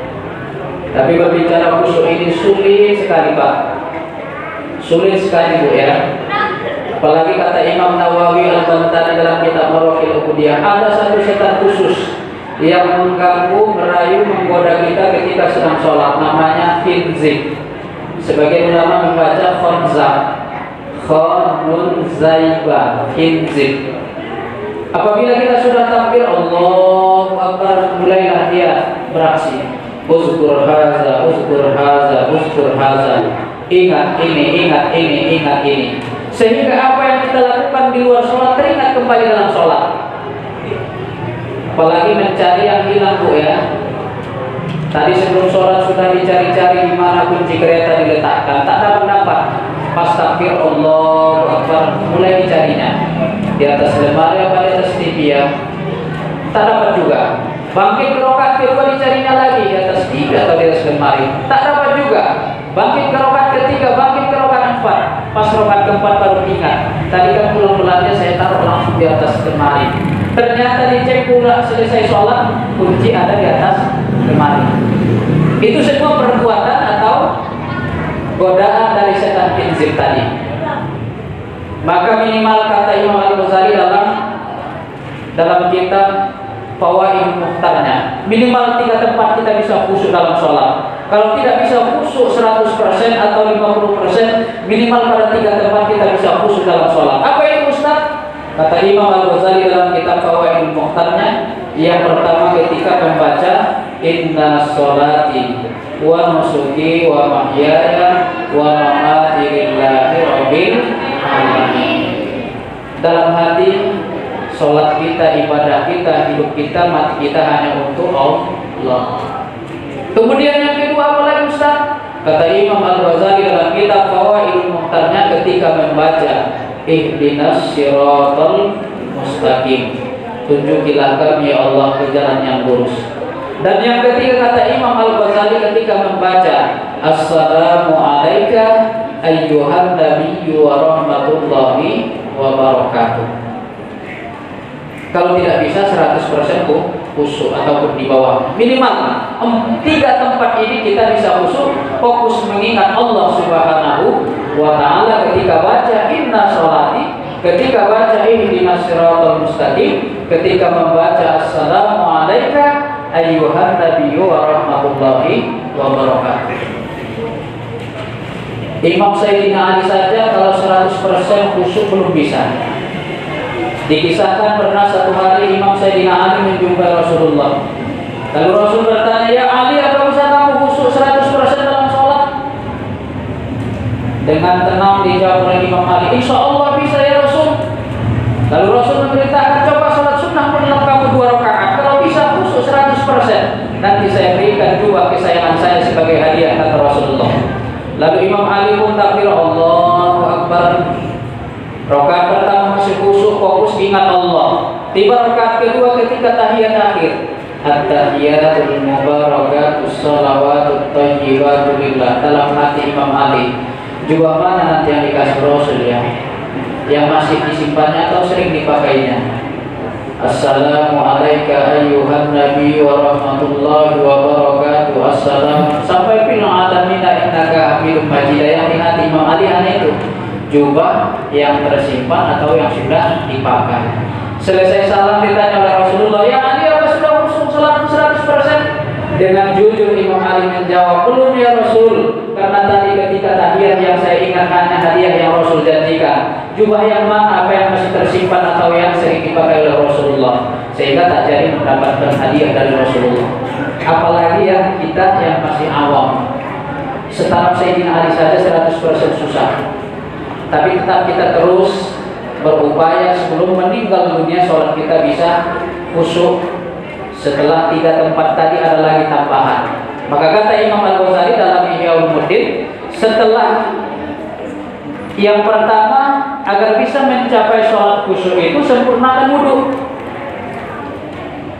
Tapi berbicara khusyuk ini sulit sekali, Pak. Sulit sekali, Bu, ya. Apalagi kata Imam Nawawi Al-Bantani dalam kitab Marwahil Ubudiyah, ada satu setan khusus yang mengganggu, merayu, menggoda kita ketika sedang sholat, namanya khinzib. Sebagai ulama membaca khonzab, khonun zaiba, khinzib. Apabila kita sudah takbir Allahu Akbar, mulailah dia beraksi. Uzkur haza, uzkur haza, uzkur haza. Ingat ini, ingat ini, ingat ini. Sehingga apa yang kita lakukan di luar sholat teringat kembali dalam sholat. Apalagi mencari yang hilang, Bu, ya. Tadi sebelum sholat sudah dicari-cari di mana kunci kereta diletakkan, tak dapat. Pas takbir Allahu Akbar, mulai dicarinya. Di atas lemari apa di atas TV, ya? Tak dapat juga. Bangkit ke rakaat kedua dicarinya lagi di atas TV atau di atas lemari. Tak dapat juga. Bangkit ke rakaat ketiga, bangkit ke rakaat keempat. Pas rakaat keempat baru ingat. Tadi kan pulang-pulangnya saya taruh langsung di atas lemari. Ternyata dicek pula selesai sholat, kunci ada di atas lemari. Itu semua perbuatan atau godaan dari setan khinzib tadi. Maka minimal kata Imam Al-Ghazali dalam kitab Fawaid Mukhtarnya, minimal 3 tempat kita bisa khusyuk dalam sholat. Kalau tidak bisa khusyuk 100% atau 50%, minimal pada 3 tempat kita bisa khusyuk dalam sholat. Apa itu, Ustaz? Kata Imam Al-Ghazali dalam kitab Fawaid Mukhtarnya, yang pertama ketika membaca inna sholati wa nusuki wa mahyaya wa mamati lillahi rabbil alamin. Dalam hati, sholat kita, ibadah kita, hidup kita, mati kita hanya untuk Allah. Kemudian yang kedua apa lagi, Ustaz? Kata Imam Al-Ghazali dalam kitab Fawaidul Mukhtarnya, ketika membaca ihdinas siratal mustaqim, tunjukilah kami ya Allah ke jalan yang lurus. Dan yang ketiga kata Imam Al-Ghazali ketika membaca assalamu alayka ayyuhan nabiyyu wa rahmatullahi wa barakatuh. Kalau tidak bisa 100% khusyuk ataupun di bawah, minimal 3 tempat ini kita bisa khusyuk, fokus mengingat Allah Subhanahu wa ta'ala ketika baca inna sholati, ketika baca ihdinas siratal mustaqim, ketika membaca assalamu alayka ayyuhan nabiyyu wa rahmatullahi wa barakatuh. Imam Sayyidina Ali saja kalau 100% khusyuk belum bisa. Dikisahkan pernah satu hari Imam Sayyidina Ali menjumpai Rasulullah. Lalu Rasul bertanya, ya Ali, apa bisa kamu khusyuk 100% dalam sholat? Dengan tenang dijawab oleh Imam Ali, insya Allah bisa ya Rasul. Lalu Rasul memberitakan, coba sholat sunnah menurut kamu 2 rakaat. Kalau bisa khusyuk 100%, nanti saya berikan juga kesayangan saya sebagai hadiah, kata Rasulullah. Lalu Imam Ali pun takbir Allahu Akbar. Rakaat pertama masih khusyuk, fokus ingat Allah. Tiba rakaat kedua ketika tahiyat akhir, at-tahiyatul mubarakatus shalawatut thayyibatu lillah. Dalam hati Imam Ali, juga mana nanti yang dikasih Rasul ya, yang masih disimpannya atau sering dipakainya. Assalamu alayka ayyuhan nabi wa rahmatullahi wa barakatuh wassalam sampai fil alamina innaka hamidum majid. Yang ingat Imam Ali hanya itu, jubah yang tersimpan atau yang sudah dipakai. Selesai salam ditanya oleh Rasulullah, ya Ali, apa sudah khusyuk salat 100%? Dengan jujur Imam Ali menjawab, belum ya Rasul, karena tadi ketika tahiyat yang saya ingat hanya hadiah yang Rasul janjikan. Jubah yang mana, apa yang masih tersimpan atau yang sering dipakai oleh Rasulullah, sehingga tak jadi mendapatkan hadiah dari Rasulullah. Apalagi yang kita yang masih awam. Setara Sayyidina Ali saja 100% susah, tapi tetap kita terus berupaya sebelum meninggal dunia sholat kita bisa khusyuk. Setelah 3 tempat tadi ada lagi tambahan. Maka kata Imam Al-Ghazali dalam Ihya Ulumuddin, setelah yang pertama, agar bisa mencapai sholat khusyuk itu sempurnakan wudhu.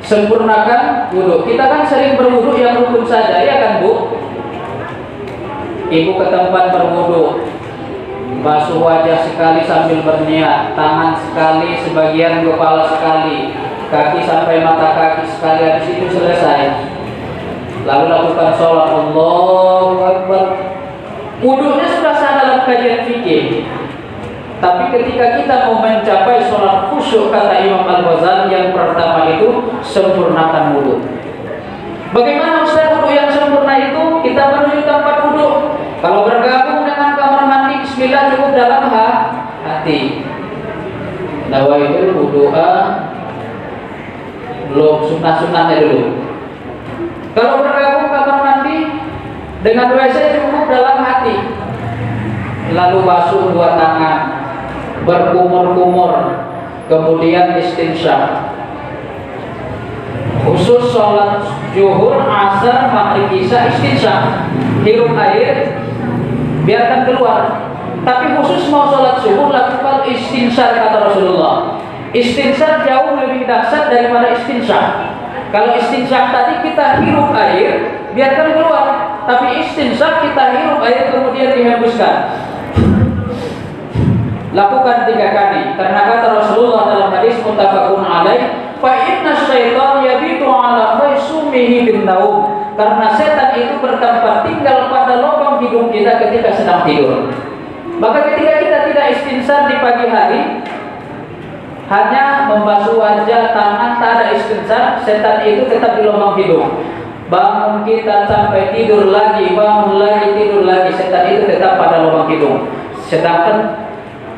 Sempurnakan wudhu. Kita kan sering berwudhu yang rukun saja, ya kan Bu? Ibu ke tempat berwudhu, basuh wajah sekali sambil berniat, tangan sekali, sebagian kepala sekali, kaki sampai mata kaki sekali, habis itu selesai. Lalu lakukan sholat, Allahu Akbar. Wudunya sudah sah dalam kajian fikih. Tapi ketika kita mau mencapai sholat khusyuk, kata Imam Al-Ghazali, yang pertama itu sempurnakan wudu. Bagaimana Ustaz wudu yang sempurna itu? Kita menuju tempat wudu. Kalau bergabung dengan kamar mandi, bismillah cukup dalam hati. Nawaitul wudu'a, belum sunnah-sunnahnya dulu. Kalau bergabung kamar mandi dengan WC cukup dalam hati. Lalu basuh 2 tangan, berkumur-kumur, kemudian istinsyaq. Khusus sholat zuhur, asar, maghrib, isya, istinsyaq. Hirup air, biarkan keluar. Tapi khusus mau sholat subuh, lakukan istinsyaq, kata Rasulullah. Istinsyaq jauh lebih dahsyat daripada istinsyaq. Kalau istinsyaq tadi kita hirup air, biarkan keluar. Tapi istinsyaq kita hirup air kemudian dihembuskan. Lakukan 3 kali. Karena kata Rasulullah dalam hadis muttafaqun alaih, fa inna syaitan yabitu ala khaysumihi bin naum. Karena setan itu bertempat tinggal pada lubang hidung kita ketika sedang tidur. Maka ketika kita tidak istinsyaq di pagi hari, hanya membasuh wajah, tangan, tak ada istinsyaq, setan itu tetap di lubang hidung. Bangun kita sampai tidur lagi, bangun lagi, tidur lagi, setan itu tetap pada lubang hidung. Sedangkan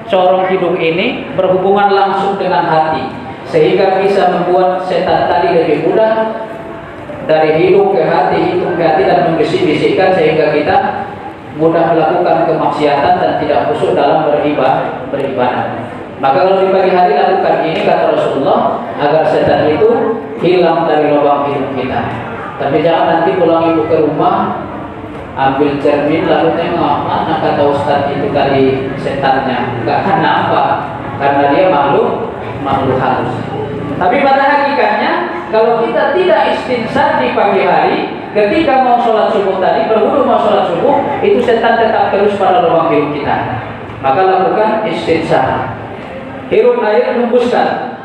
corong hidung ini berhubungan langsung dengan hati, sehingga bisa membuat setan tadi lebih mudah dari hidung ke hati, hidung ke hati, dan membisik-bisikkan sehingga kita mudah melakukan kemaksiatan dan tidak khusyuk dalam beribadah. Maka kalau di pagi hari lakukan ini, kata Rasulullah, agar setan itu hilang dari lubang hidung kita. Tapi jangan nanti pulang ibu ke rumah, ambil cermin lalu tengok mana kata Ustaz itu tadi setannya. Enggak akan nampak, karena dia makhluk halus. Tapi pada hakikatnya, kalau kita tidak istinsyaq di pagi hari, ketika mau sholat subuh tadi, berwudu mau sholat subuh, itu setan tetap terus pada lubang hidung kita. Maka lakukan istinsyaq. Hirup air, hembuskan,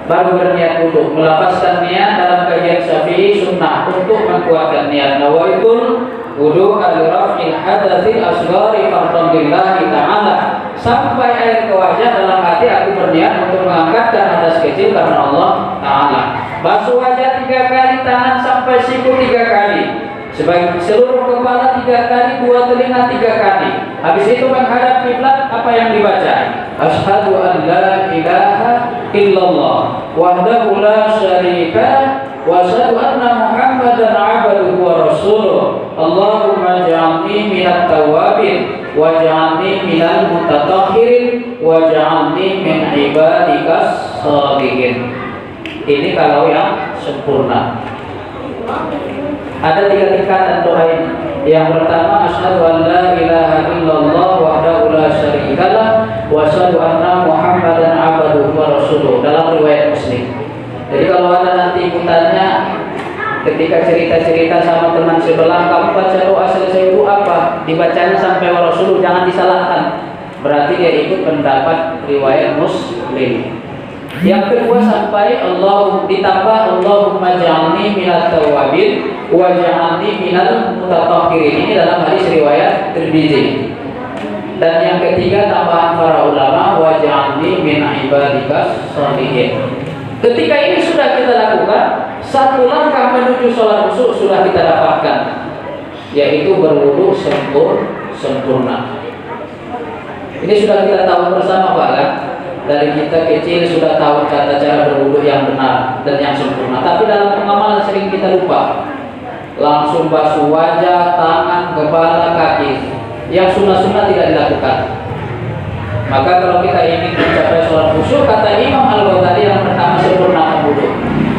baru berniat wudu. Melafazkan niat dalam kajian Syafi'i sunnah untuk menguatkan niat. Nawaitul wudu al-raf'il hadatsil asghari fardhan lillahi ta'ala. Sampai air ke wajah, dalam hati aku berniat untuk mengangkatkan hadas kecil karena Allah Ta'ala. Basuh wajah 3 kali, tangan sampai siku 3 kali, seluruh kepala 3 kali, 2 telinga 3 kali. Habis itu menghadap kiblat, apa yang dibaca? Asyhadu an la ilaha illallah wahdahu la syarika wa asyhadu anna Muhammadan abduhu wa rasuluh. Allahumma ja'alni minat tawabin wa ja'alni minal mutatahhirin wa ja'alni min ibadikas shalihin. Ini kalau yang sempurna. Ada 3 tingkatan doa ini. Yang pertama, asyhadu an la ilaha illallah wahdahu la syarikalah wa asyhadu anna Muhammadan abduhu wa rasuluh, dalam riwayat Muslim. Jadi kalau ada nanti ikutannya, ketika cerita-cerita sama teman sebelah, kamu baca doa selesai itu apa? Dibacanya sampai wa rasuluh, jangan disalahkan. Berarti dia ikut pendapat riwayat Muslim. Yang kedua sampai ditambah Allahumma ja'alni minat tawabin wa ja'alni minal mutatahhirin. Ini dalam hadis riwayat Tirmizi. Dan yang ketiga tambahan para ulama wa ja'alni min ibadikas sholihin. Ketika ini sudah kita lakukan, satu langkah menuju sholat khusyuk sudah kita dapatkan, yaitu berwudu sempurna. Ini sudah kita tahu bersama Pak kan? Dari kita kecil sudah tahu cara berwudu yang benar dan yang sempurna. Tapi dalam pengamalan sering kita lupa. Langsung basuh wajah, tangan, kepala, kaki. Yang sunnah-sunnah tidak dilakukan. Maka kalau kita ingin mencapai sholat khusyuk, kata Imam Al-Ghazali, yang pertama sempurnakan wudu.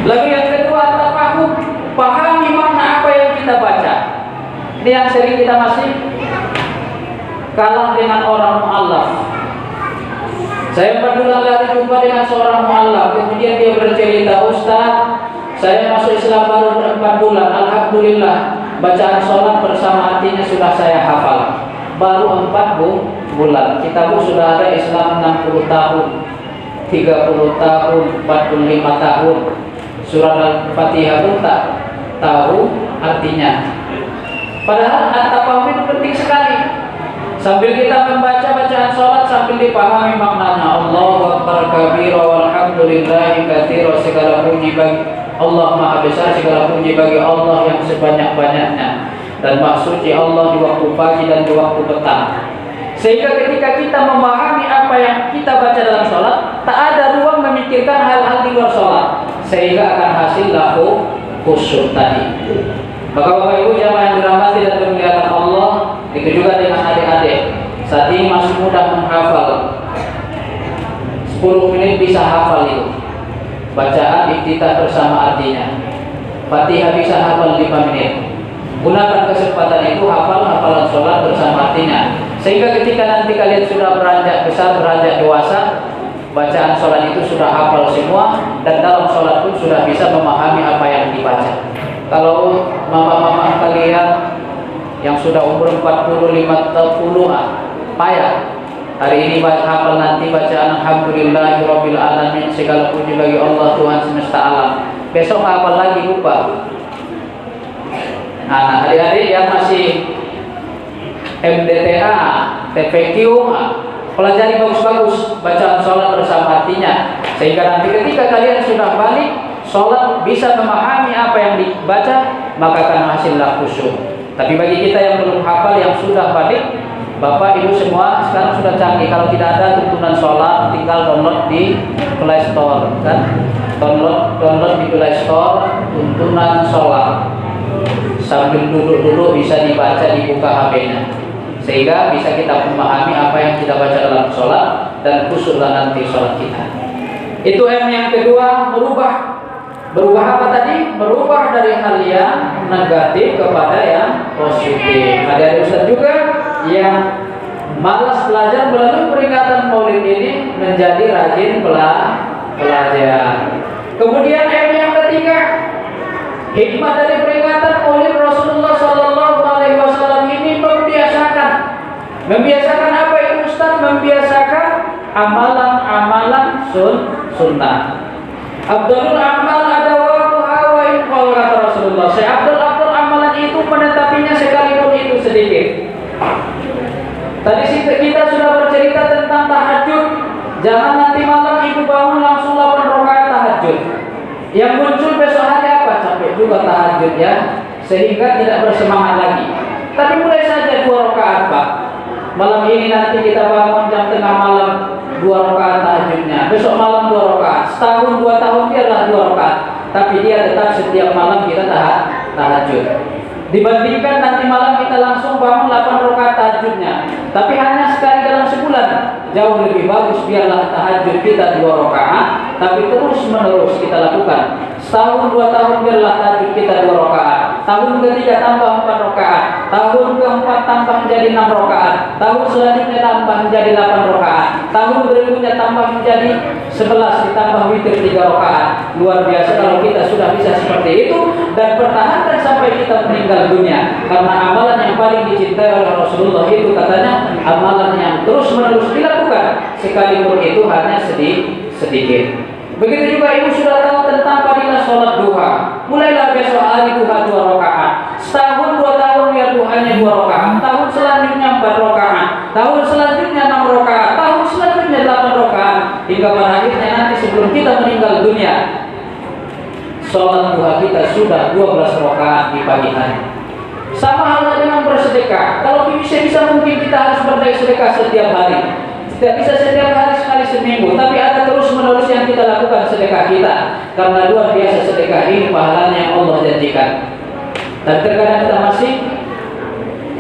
Lalu yang kedua tafahum, pahami makna apa yang kita baca. Ini yang sering kita masih kalah dengan orang mu'allaf. Saya 4 bulan lalu jumpa dengan seorang mu'allaf, kemudian dia bercerita, Ustaz, saya masuk Islam baru 4 bulan, alhamdulillah, bacaan sholat bersama artinya sudah saya hafal. Baru 4 bulan, kitabku sudah ada Islam 60 tahun, 30 tahun, 45 tahun. Surah Al-Fatihah pun tak tahu artinya. Padahal at-tafahum itu penting sekali. Sambil kita membaca bacaan sholat, sambil dipahami maknanya. Allahu Akbar kabira walhamdulillahi katsira, segala puji bagi Allah Maha Besar, segala puji bagi Allah yang sebanyak-banyaknya, dan Maha Suci Allah di waktu pagi dan di waktu petang. Sehingga ketika kita memahami apa yang kita baca dalam sholat, tak ada ruang memikirkan hal-hal di luar sholat, sehingga akan hasil lahu khusyuk tadi. Maka Bapak Ibu jamaah yang dirahmati dan dimuliakan Allah, itu juga dengan adik-adik. Saat ini masih mudah menghafal. 10 menit bisa hafal itu. Bacaan iftitah bersama artinya. Fatihah bisa hafal 5 menit. Gunakan kesempatan itu, hafal hafalan sholat bersama artinya. Sehingga ketika nanti kalian sudah beranjak besar, beranjak dewasa, bacaan sholat itu sudah hafal semua, dan dalam sholat pun sudah bisa memahami apa yang dibaca. Kalau mama-mama kalian yang sudah umur 45 tahun payah. Hari ini hafal, nanti bacaan alhamdulillahirabbil alamin, segala puji bagi Allah Tuhan semesta alam. Besok hafal lagi lupa. Nah, adik-adik yang masih MDTA, TPQ, pelajari bagus-bagus bacaan sholat bersama artinya, sehingga nanti ketika kalian sudah balik sholat bisa memahami apa yang dibaca, maka akan hasillah khusyuk. Tapi bagi kita yang belum hafal, yang sudah balik, Bapak Ibu semua sekarang sudah canggih. Kalau tidak ada tuntunan sholat, tinggal download di Play Store, kan? Download di Play Store tuntunan sholat. Sambil duduk-duduk bisa dibaca, dibuka HP-nya, sehingga bisa kita memahami apa yang kita baca dalam sholat, dan khusyuklah nanti sholat kita. Itu M yang kedua, berubah apa tadi? Berubah dari hal yang negatif kepada yang positif. Ada Ustaz juga yang malas belajar, melalui peringatan Maulid ini menjadi rajin belajar. Kemudian M yang ketiga, hikmah dari peringatan Maulid Rasulullah SAW ini membiasakan apa itu Ustaz? Membiasakan amalan-amalan sunnah. Abdul amal ada wa in qala kata Rasulullah. Abdul amalan itu menetapinya sekalipun itu sedikit. Tadi kita sudah bercerita tentang tahajud. Jangan nanti malam ibu bangun langsung 8 rakaat tahajud. Yang muncul besok hari apa? Capek juga tahajud ya, sehingga tidak bersemangat lagi. Tapi mulai saja 2 rakaat Pak. Malam ini nanti kita bangun jam tengah malam 2 rakaat tahajudnya. Besok malam 2 rakaat. Setahun 2 tahun biarlah 2 rakaat. Tapi dia tetap setiap malam kita tahajud. Dibandingkan nanti malam kita langsung bangun 8 rakaat tahajudnya, tapi hanya sekali dalam sebulan, jauh lebih bagus biarlah tahajud kita 2 rakaat, tapi terus menerus kita lakukan. Setahun 2 tahun biarlah tahajud kita 2 rakaat. Tahun ketiga tambah 4 rakaat. Tahun keempat tambah menjadi 6 rakaat. Tahun selanjutnya tambah menjadi 8 rakaat. Tahun berikutnya tambah menjadi 11, ditambah witir 3 rakaat. Luar biasa kalau kita sudah bisa seperti itu, dan pertahankan sampai kita meninggal dunia. Karena amalan yang paling dicintai oleh Rasulullah itu katanya amalan yang terus menerus dilakukan, sekalipun itu hanya sedikit. Begitu juga ibu sudah tahu tentang fadilah sholat duha. Mulailah besok hari duha 2 rakaat. Setahun 2 tahun ya duhanya 2 rakaat. Tahun selanjutnya 4 rakaat. Tahun selanjutnya 6 rakaat. Tahun selanjutnya 8 rakaat. Hingga pada akhirnya nanti sebelum kita meninggal dunia, sholat duha kita sudah 12 rakaat di pagi hari. Sama halnya dengan bersedekah. Kalau bisa mungkin kita harus bersedekah setiap hari. Tidak bisa setiap hari sekali seminggu, tapi ada terus menerus yang kita lakukan sedekah kita. Karena luar biasa sedekah ini pahalanya yang Allah janjikan. Dan terkadang kita masih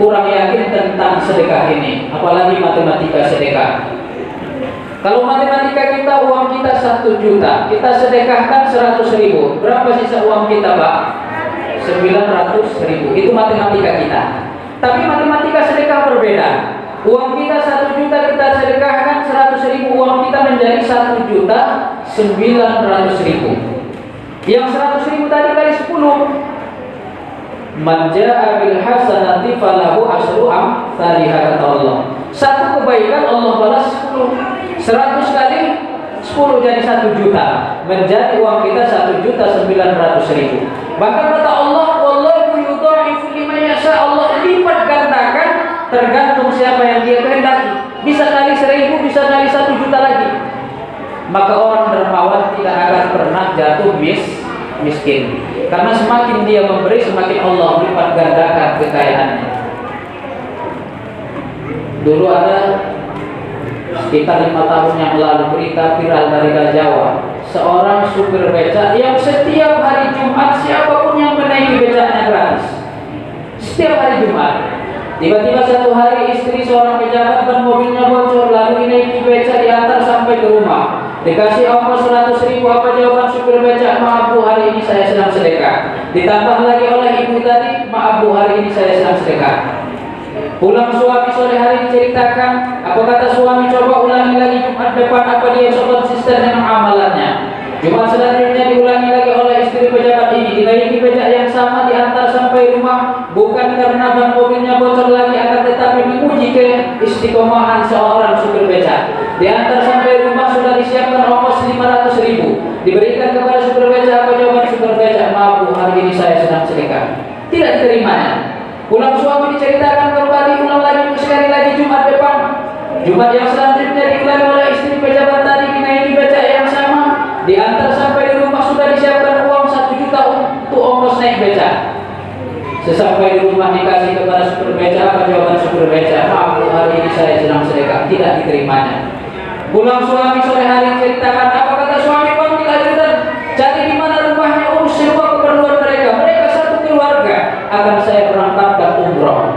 kurang yakin tentang sedekah ini, apalagi matematika sedekah. Kalau matematika kita, uang kita 1 juta, kita sedekahkan 100.000, berapa sisa uang kita, Pak? 900.000. Itu matematika kita. Tapi matematika sedekah berbeda. Uang kita 1 juta, kita sedekahkan 100.000, uang kita menjadi 1.900.000. Yang 100.000 tadi kali 10. Man jaa bil hasanati falahu asyru amsalihha, kata Allah. Satu kebaikan Allah balas 10. 100 kali 10 jadi 1 juta. Menjadi uang kita 1.900.000. Bahkan kata Allah, wallahu yudha'ifu liman yasha. Allah lipat gandakan tergantung siapa yang dia kehendaki. Bisa kali 1.000, bisa kali 1 juta lagi. Maka orang dermawan tidak akan pernah jatuh miskin. Karena semakin dia memberi, semakin Allah lipat gandakan kekayaannya. Dulu ada sekitar 5 tahun yang lalu berita viral dari Jawa, seorang supir becak yang setiap hari Jumat siapapun yang menaiki becaknya gratis. Setiap hari Jumat. Tiba-tiba satu hari istri seorang pejabat ban mobilnya bocor, lalu dinaiki becak diantar sampai ke rumah. Dikasih ongkos 100.000. Apa jawaban supir becak? Maaf Bu, hari ini saya sedang sedekah. Ditambah lagi oleh ibu tadi, maaf Bu, hari ini saya sedang sedekah. Pulang suami sore hari diceritakan, apa kata suami? Coba ulangi lagi Jumat depan, apa dia konsisten dengan amalannya. Jumat selanjutnya diulangi lagi oleh istri pejabat ini, dinaiki becak yang sama, diantar sampai rumah, bukan karena ban mobilnya bocor lagi, akan tetapi menguji ke istiqomahan seorang supir becak. Diantar sampai rumah sudah disiapkan ongkos 500.000, diberikan kepada supir becak. Apa jawaban supir becak? Maaf Bu, hari ini saya sedang sedekah. Tidak diterimanya. Pulang suami diceritakan kembali, ulang lagi sekali lagi Jumat depan. Jumat yang selanjutnya diulangi oleh istri pejabat tadi, dinaiki becak yang sama, diantar sampai di rumah sudah disiapkan uang 1 juta untuk ongkos naik becak. Sesampai di rumah dikasih kepada supir becak. Apa jawaban supir becak? Maaf Bu, hari ini saya sedang sedekah. Tidak diterimanya. Pulang suami sore hari ceritakan, apa kata suami? Panggil ajudan, cari di mana rumahnya, urus semua keperluan mereka. Mereka satu keluarga. Akan saya berangkatkan umroh.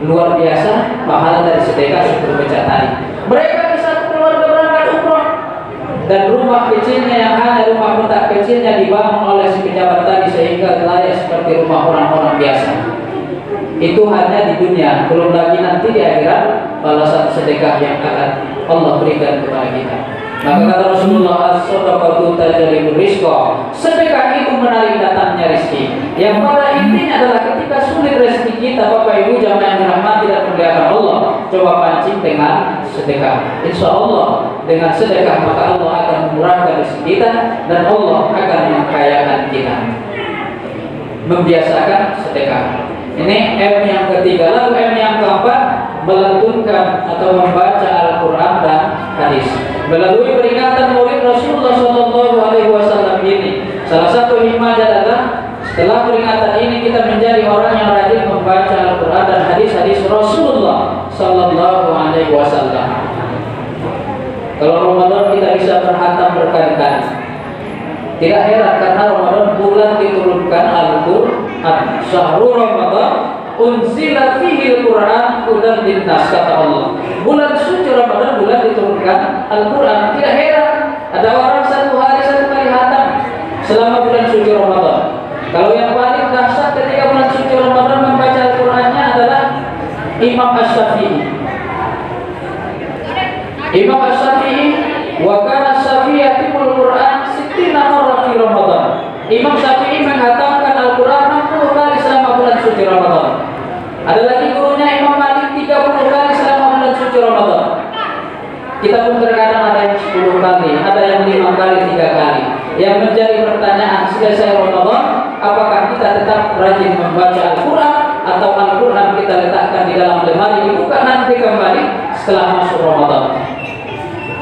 Luar biasa pahala dari sedekah supir becak tadi. Mereka di satu keluarga berangkat umroh. Dan rumah kecilnya yang hanya rumah petak kecilnya dibangun oleh si pejabat tadi sehingga layak seperti rumah orang-orang biasa. Itu hanya di dunia, belum lagi nanti di akhirat balasan sedekah yang akan Allah berikan kepada kita. Maka kata Rasulullah, as-shadaqatu tajlibur rizqa. Sedekah itu menarik datangnya rezeki. Yang pada intinya adalah ketika sulit rezeki kita, Bapak Ibu jamaah yang dirahmati dan dimuliakan Allah, coba pancing dengan sedekah. Insya Allah dengan sedekah maka Allah akan memurahkan rezeki kita dan Allah akan mengkayakan kita. Membiasakan sedekah. Ini M yang ketiga. Lalu M yang keempat, melantunkan atau membaca Al-Quran dan hadis. Melalui peringatan Maulid Rasulullah SAW ini, salah satu hikmah adalah setelah peringatan ini kita menjadi orang yang rajin membaca Al-Quran dan hadis-hadis Rasulullah SAW. Kalau Ramadan kita bisa berhatam berkali-kali. Tidak heran karena Ramadan bulan diturunkan Al-Quran. Syahrul Ramadan unzila fihi al-Quran hudan linnas, kata Allah. Bulan suci Ramadan bulan diturunkan Al-Quran. Tidak heran ada orang satu hari satu kali hatam selama bulan suci Ramadan. Kalau yang paling dahsyat ketika bulan suci Ramadan membaca Al-Qurannya adalah Imam Asy-Syafi'i. Imam Asy-Syafi'i wa kana Syafi'atul Quran 60 marrah fi Ramadan. Imam Syafi'i menghatamkan Al-Quran 60 kali selama bulan suci Ramadan. Ada lagi gurunya Imam Malik 30 kali selama bulan suci Ramadan. Kita pun terkadang ada yang 10 kali, ada yang 5 kali, 3 kita tetap rajin membaca Al-Quran, atau Al-Quran kita letakkan di dalam lemari dibuka nanti kembali setelah masuk Ramadan?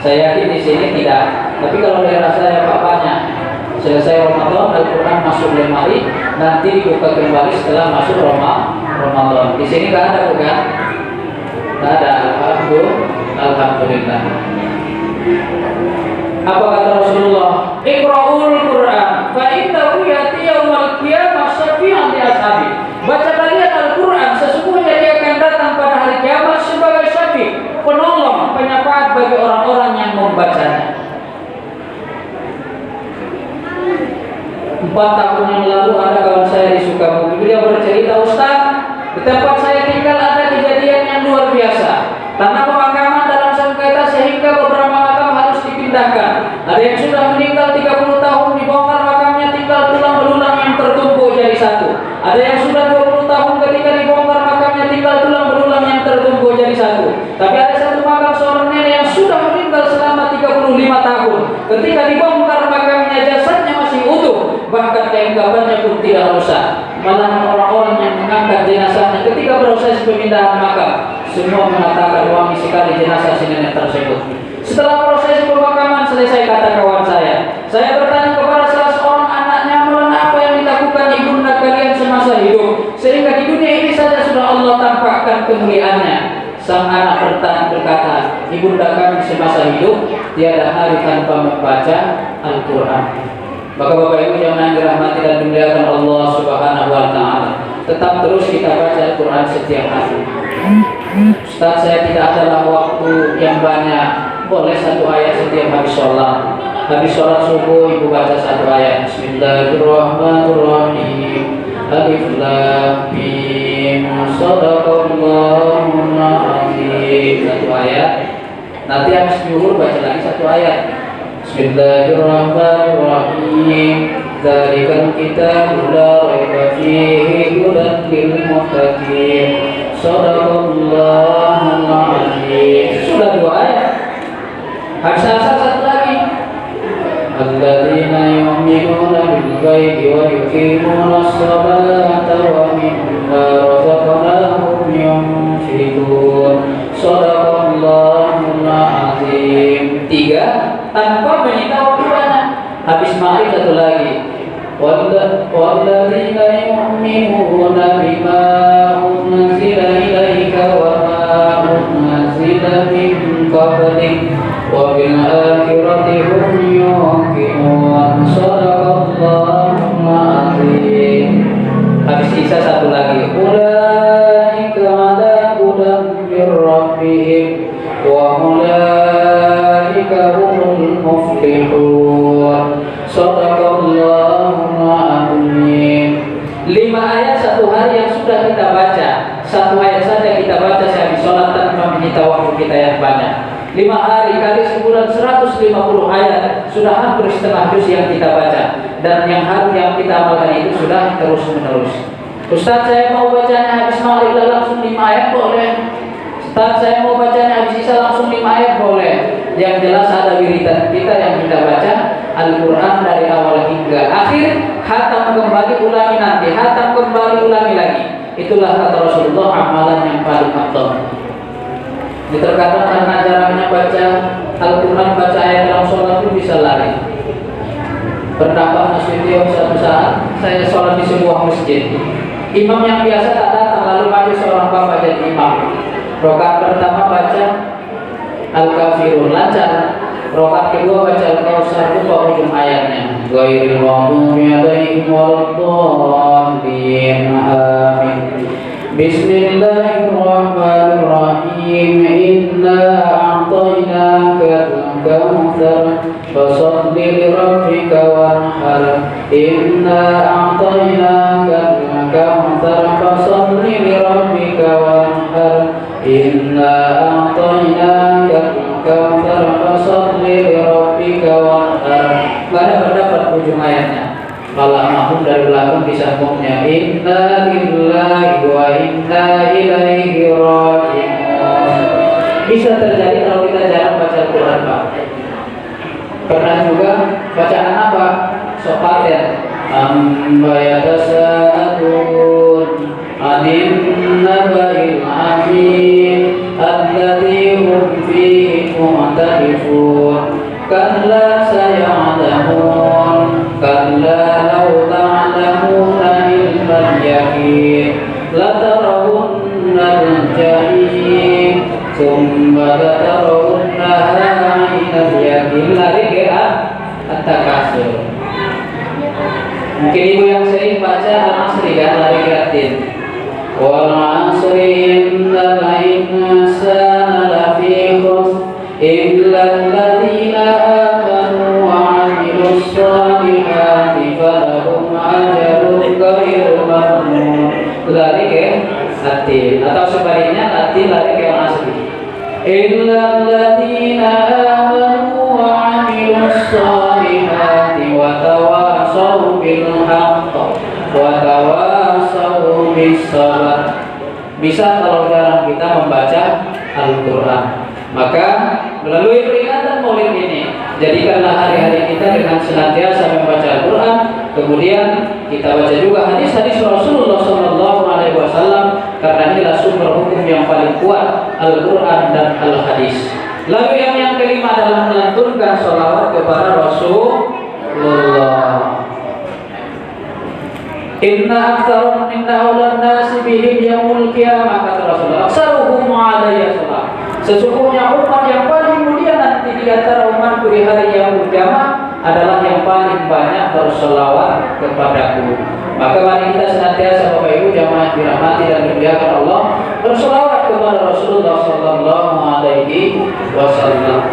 Saya yakin di sini tidak. Tapi kalau daerah saya bapaknya selesai Ramadan, Al-Quran masuk lemari, nanti dibuka kembali setelah masuk Ramadan. Di sini nggak ada bukan? Nggak ada. Alhamdulillah. Apa kata Rasulullah? Iqra'ul Quran fa innahu ya'ti yaumal qiyamah syafi'an li ashabi. Baca kalian Al-Quran, sesungguhnya dia akan datang pada hari kiamat sebagai syafi', penolong, penyafaat bagi orang-orang yang membacanya. 4 tahun yang lalu ada kawan saya di Sukabumi. Beliau bercerita, Ustaz, di tempat saya tinggal ada kejadian yang luar biasa. Tanah pemakaman dalam sengketa sehingga beberapa makam harus dipindahkan. Ada yang sudah meninggal 30 tahun, dibongkar makamnya, tinggal tulang belulang yang tertumpuk jadi satu. Ada yang sudah 20 tahun, ketika dibongkar makamnya, tinggal tulang belulang yang tertumpuk jadi satu. Tapi ada satu makam seorang nenek yang sudah meninggal selama 35 tahun. Ketika dibongkar makamnya, jasadnya masih utuh, bahkan kain-kafannya pun tidak rusak. Malah orang-orang yang mengangkat jenazahnya ketika proses pemindahan makam, semua mengatakan wangi sekali jenazah si nenek tersebut. Setelah proses pemakaman selesai, kata kawan saya bertanya kepada salah seorang anaknya, amalan apa yang dilakukan ibunda kalian semasa hidup, sehingga di dunia ini saja sudah Allah tampakkan kemuliaannya. Sang anak berkata, ibunda kami semasa hidup tiada hari tanpa membaca Al-Quran. Maka Bapak Ibu yang dirahmati dan dimuliakan Allah Subhanahu wa Ta'ala, tetap terus kita baca Al-Quran setiap hari. Ustaz, saya tidak adalah waktu yang banyak. Boleh 1 ayat setiap habis sholat. Habis sholat subuh ibu baca 1 ayat. Bismillahirrahmanirrahim. Alif Lam Mim. Shadaqallahul Azim. 1 ayat. Nanti habis zuhur baca lagi 1 ayat. Bismillahirrahmanirrahim. Dzalikal kitabu la raiba fihi hudan lil muttaqin. Shadaqallahul Azim. Sudah 2 ayat. Habis asar 1 lagi. Alladzina yu'minuna bil ghaibi wa yuqimuna as-salata wa mimma razaqnahum yunfiqun. Shadaqallahul Azim. 3, tanpa menyita waktu banyak. Habis maghrib 1 lagi. Walladzina yu'minuna bima unzila ilaika wa ma unzila min qablik wa bil akhirati hum yuqinun. Shadaqallahul Azim. Habis Isya 1 lagi. Ulaika ala hudan mir rabbihim wa ulaika humul muflihun. Shadaqallahul Azim. 5 ayat 1 hari yang sudah kita baca. 1 ayat saja kita baca sehari sholat tanpa menyita waktu kita yang banyak. 5 hari kali sebulan 150 ayat, sudah hampir setengah juz yang kita baca. Dan yang kita amalkan itu sudah terus menerus. Ustaz, saya mau bacanya habis maghrib langsung 5 ayat boleh. Ustaz, saya mau bacanya habis Isya langsung 5 ayat boleh. Yang jelas ada wiridan kita yang kita baca Al-Quran dari awal hingga akhir. Hatam kembali, ulangi nanti. Hatam kembali, ulangi lagi. Itulah kata Rasulullah, amalan yang paling afdal. Terkadang karena jarangnya baca Al-Quran, baca ayat dalam sholat pun bisa lari. Pernah Pak Nasution suatu saat saya sholat di sebuah masjid. Imam yang biasa tak datang, lalu maju seorang bapak jadi imam. Rakaat pertama baca Al-Kafirun, lancar. Rakaat kedua baca Al-Kautsar, lupa ujung ayatnya. Ghairil maghdubi alaihim waladdallin. Amin. Bismillahirrahmanirrahim. Inna a'tainakal kautsar fasholli lirabbika wanhar. Inna a'tainakal kautsar fasholli lirabbika wanhar. Inna a'tainakal kautsar fasholli lirabbika wanhar. Mana pendapat ujung ayatnya? Malah mahum dari belakang disambungnya inna lillahi wa inna ilaihi raji'un. Bisa terjadi kalau kita jarang baca Al-Quran, Pak. Pernah juga bacaan apa? Sopaten. amma yatasaalun 'anil naba'il 'azim alladzi hum fihi mukhtalifun kalla saya'lamun kalla law ta'lamuna ilmal yaqin latarawunnal jahim thumma latarawunnaha 'ainal yaqin. Lari ke At-Takasur. Mungkin ibu yang sering baca Al-Asri kan, lari ke Atin. Wal 'asri innal insana lafi khusr illa alladziina aamanu wa 'amilus shalihati falahum ajrun ghairu mamnun. Lari ke Atin atau sebaliknya Atin lari ke Al-Asri. Illa alladziina aamanu wa 'amilus shalihati wa tawassaw bil haqq wa tawassaw bis sabr. Bisa kalau dalam kita membaca Al-Quran, maka melalui peringatan Maulid ini, jadikanlah hari-hari kita dengan senantiasa membaca Al-Quran. Kemudian kita baca juga hadis-hadis Rasulullah SAW, karena inilah sumber hukum yang paling kuat, Al-Quran dan Al-Hadis. Lalu yang kelima adalah melantunkan sholawat kepada Rasulullah. Inna awlan nasi bihim yaumul qiyamah, kata Rasulullah, aksaruhum alayya salat. Sesungguhnya umat yang paling mulia nanti di antara umatku di hari yaumul qiyamah adalah yang paling banyak bersolawat kepadaku. Maka mari kita senantiasa Bapak Ibu jamaah dirahmati dan dimuliakan Allah, bersolawat kepada Rasulullah sallallahu alaihi wasallam.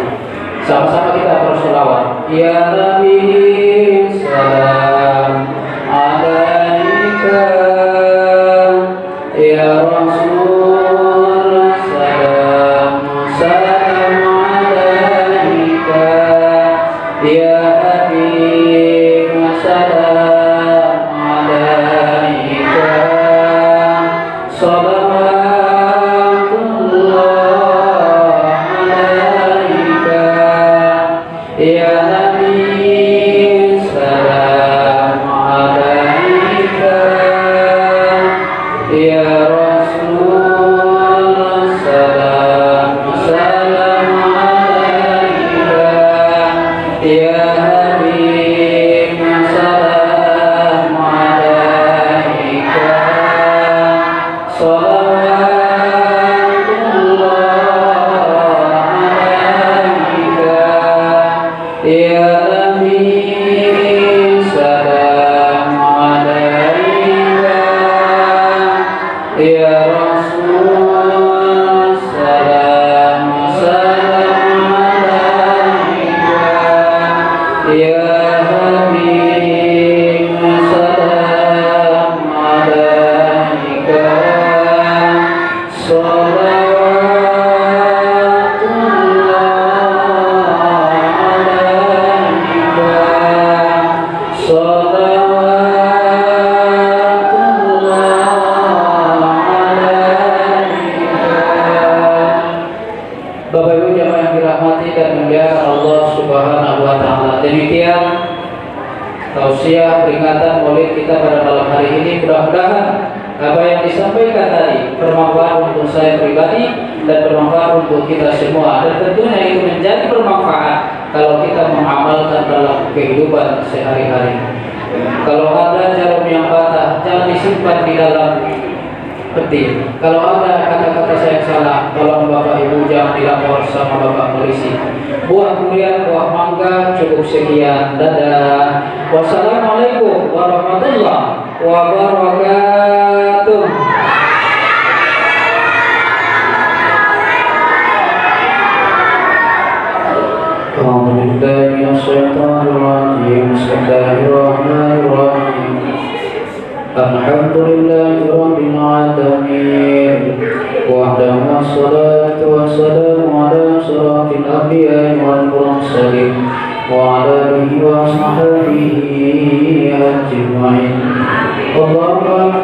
Sama-sama kita bersolawat. Ya Nabi salam alaika, ya Rasul salam salam alaika, ya Habib salam alaika, salawatullah alaika, ya Nabi salam alaika, ya Rasul salam salam alaika, ya Habib salam alaika, salawatullah alaika, ya Nabi salam alaika, ya Rasul salam salam alaika, ya Habib salam alaika, salawatullah alaika, salawatullah alaika. Bapak Ibu jamaah yang dirahmati dan dimuliakan Allah Subhanahu wa taala. Demikian tausiah peringatan Maulid kita pada malam hari ini. Mudah-mudahan apa yang disampaikan tadi bermanfaat untuk saya pribadi dan bermanfaat untuk kita semua, dan tentunya itu menjadi bermanfaat kalau kita mengamalkan dalam kehidupan sehari-hari. Kalau ada jarum yang patah, jangan disimpan di dalam peti. Kalau ada kata-kata saya salah, tolong Bapak Ibu jangan dilapor sama Bapak polisi. Buah durian, buah mangga, cukup sekian. Dadah. Wassalamualaikum warahmatullahi wabarakatuh. Bismillahirrahmanirrahim. Alhamdulillahi rabbil alamin. Wahdahu wassalatu wassalamu ala asyrafil anbiya'i wal mursalin wa ala alihi wa sahbihi ajma'in. Allahumma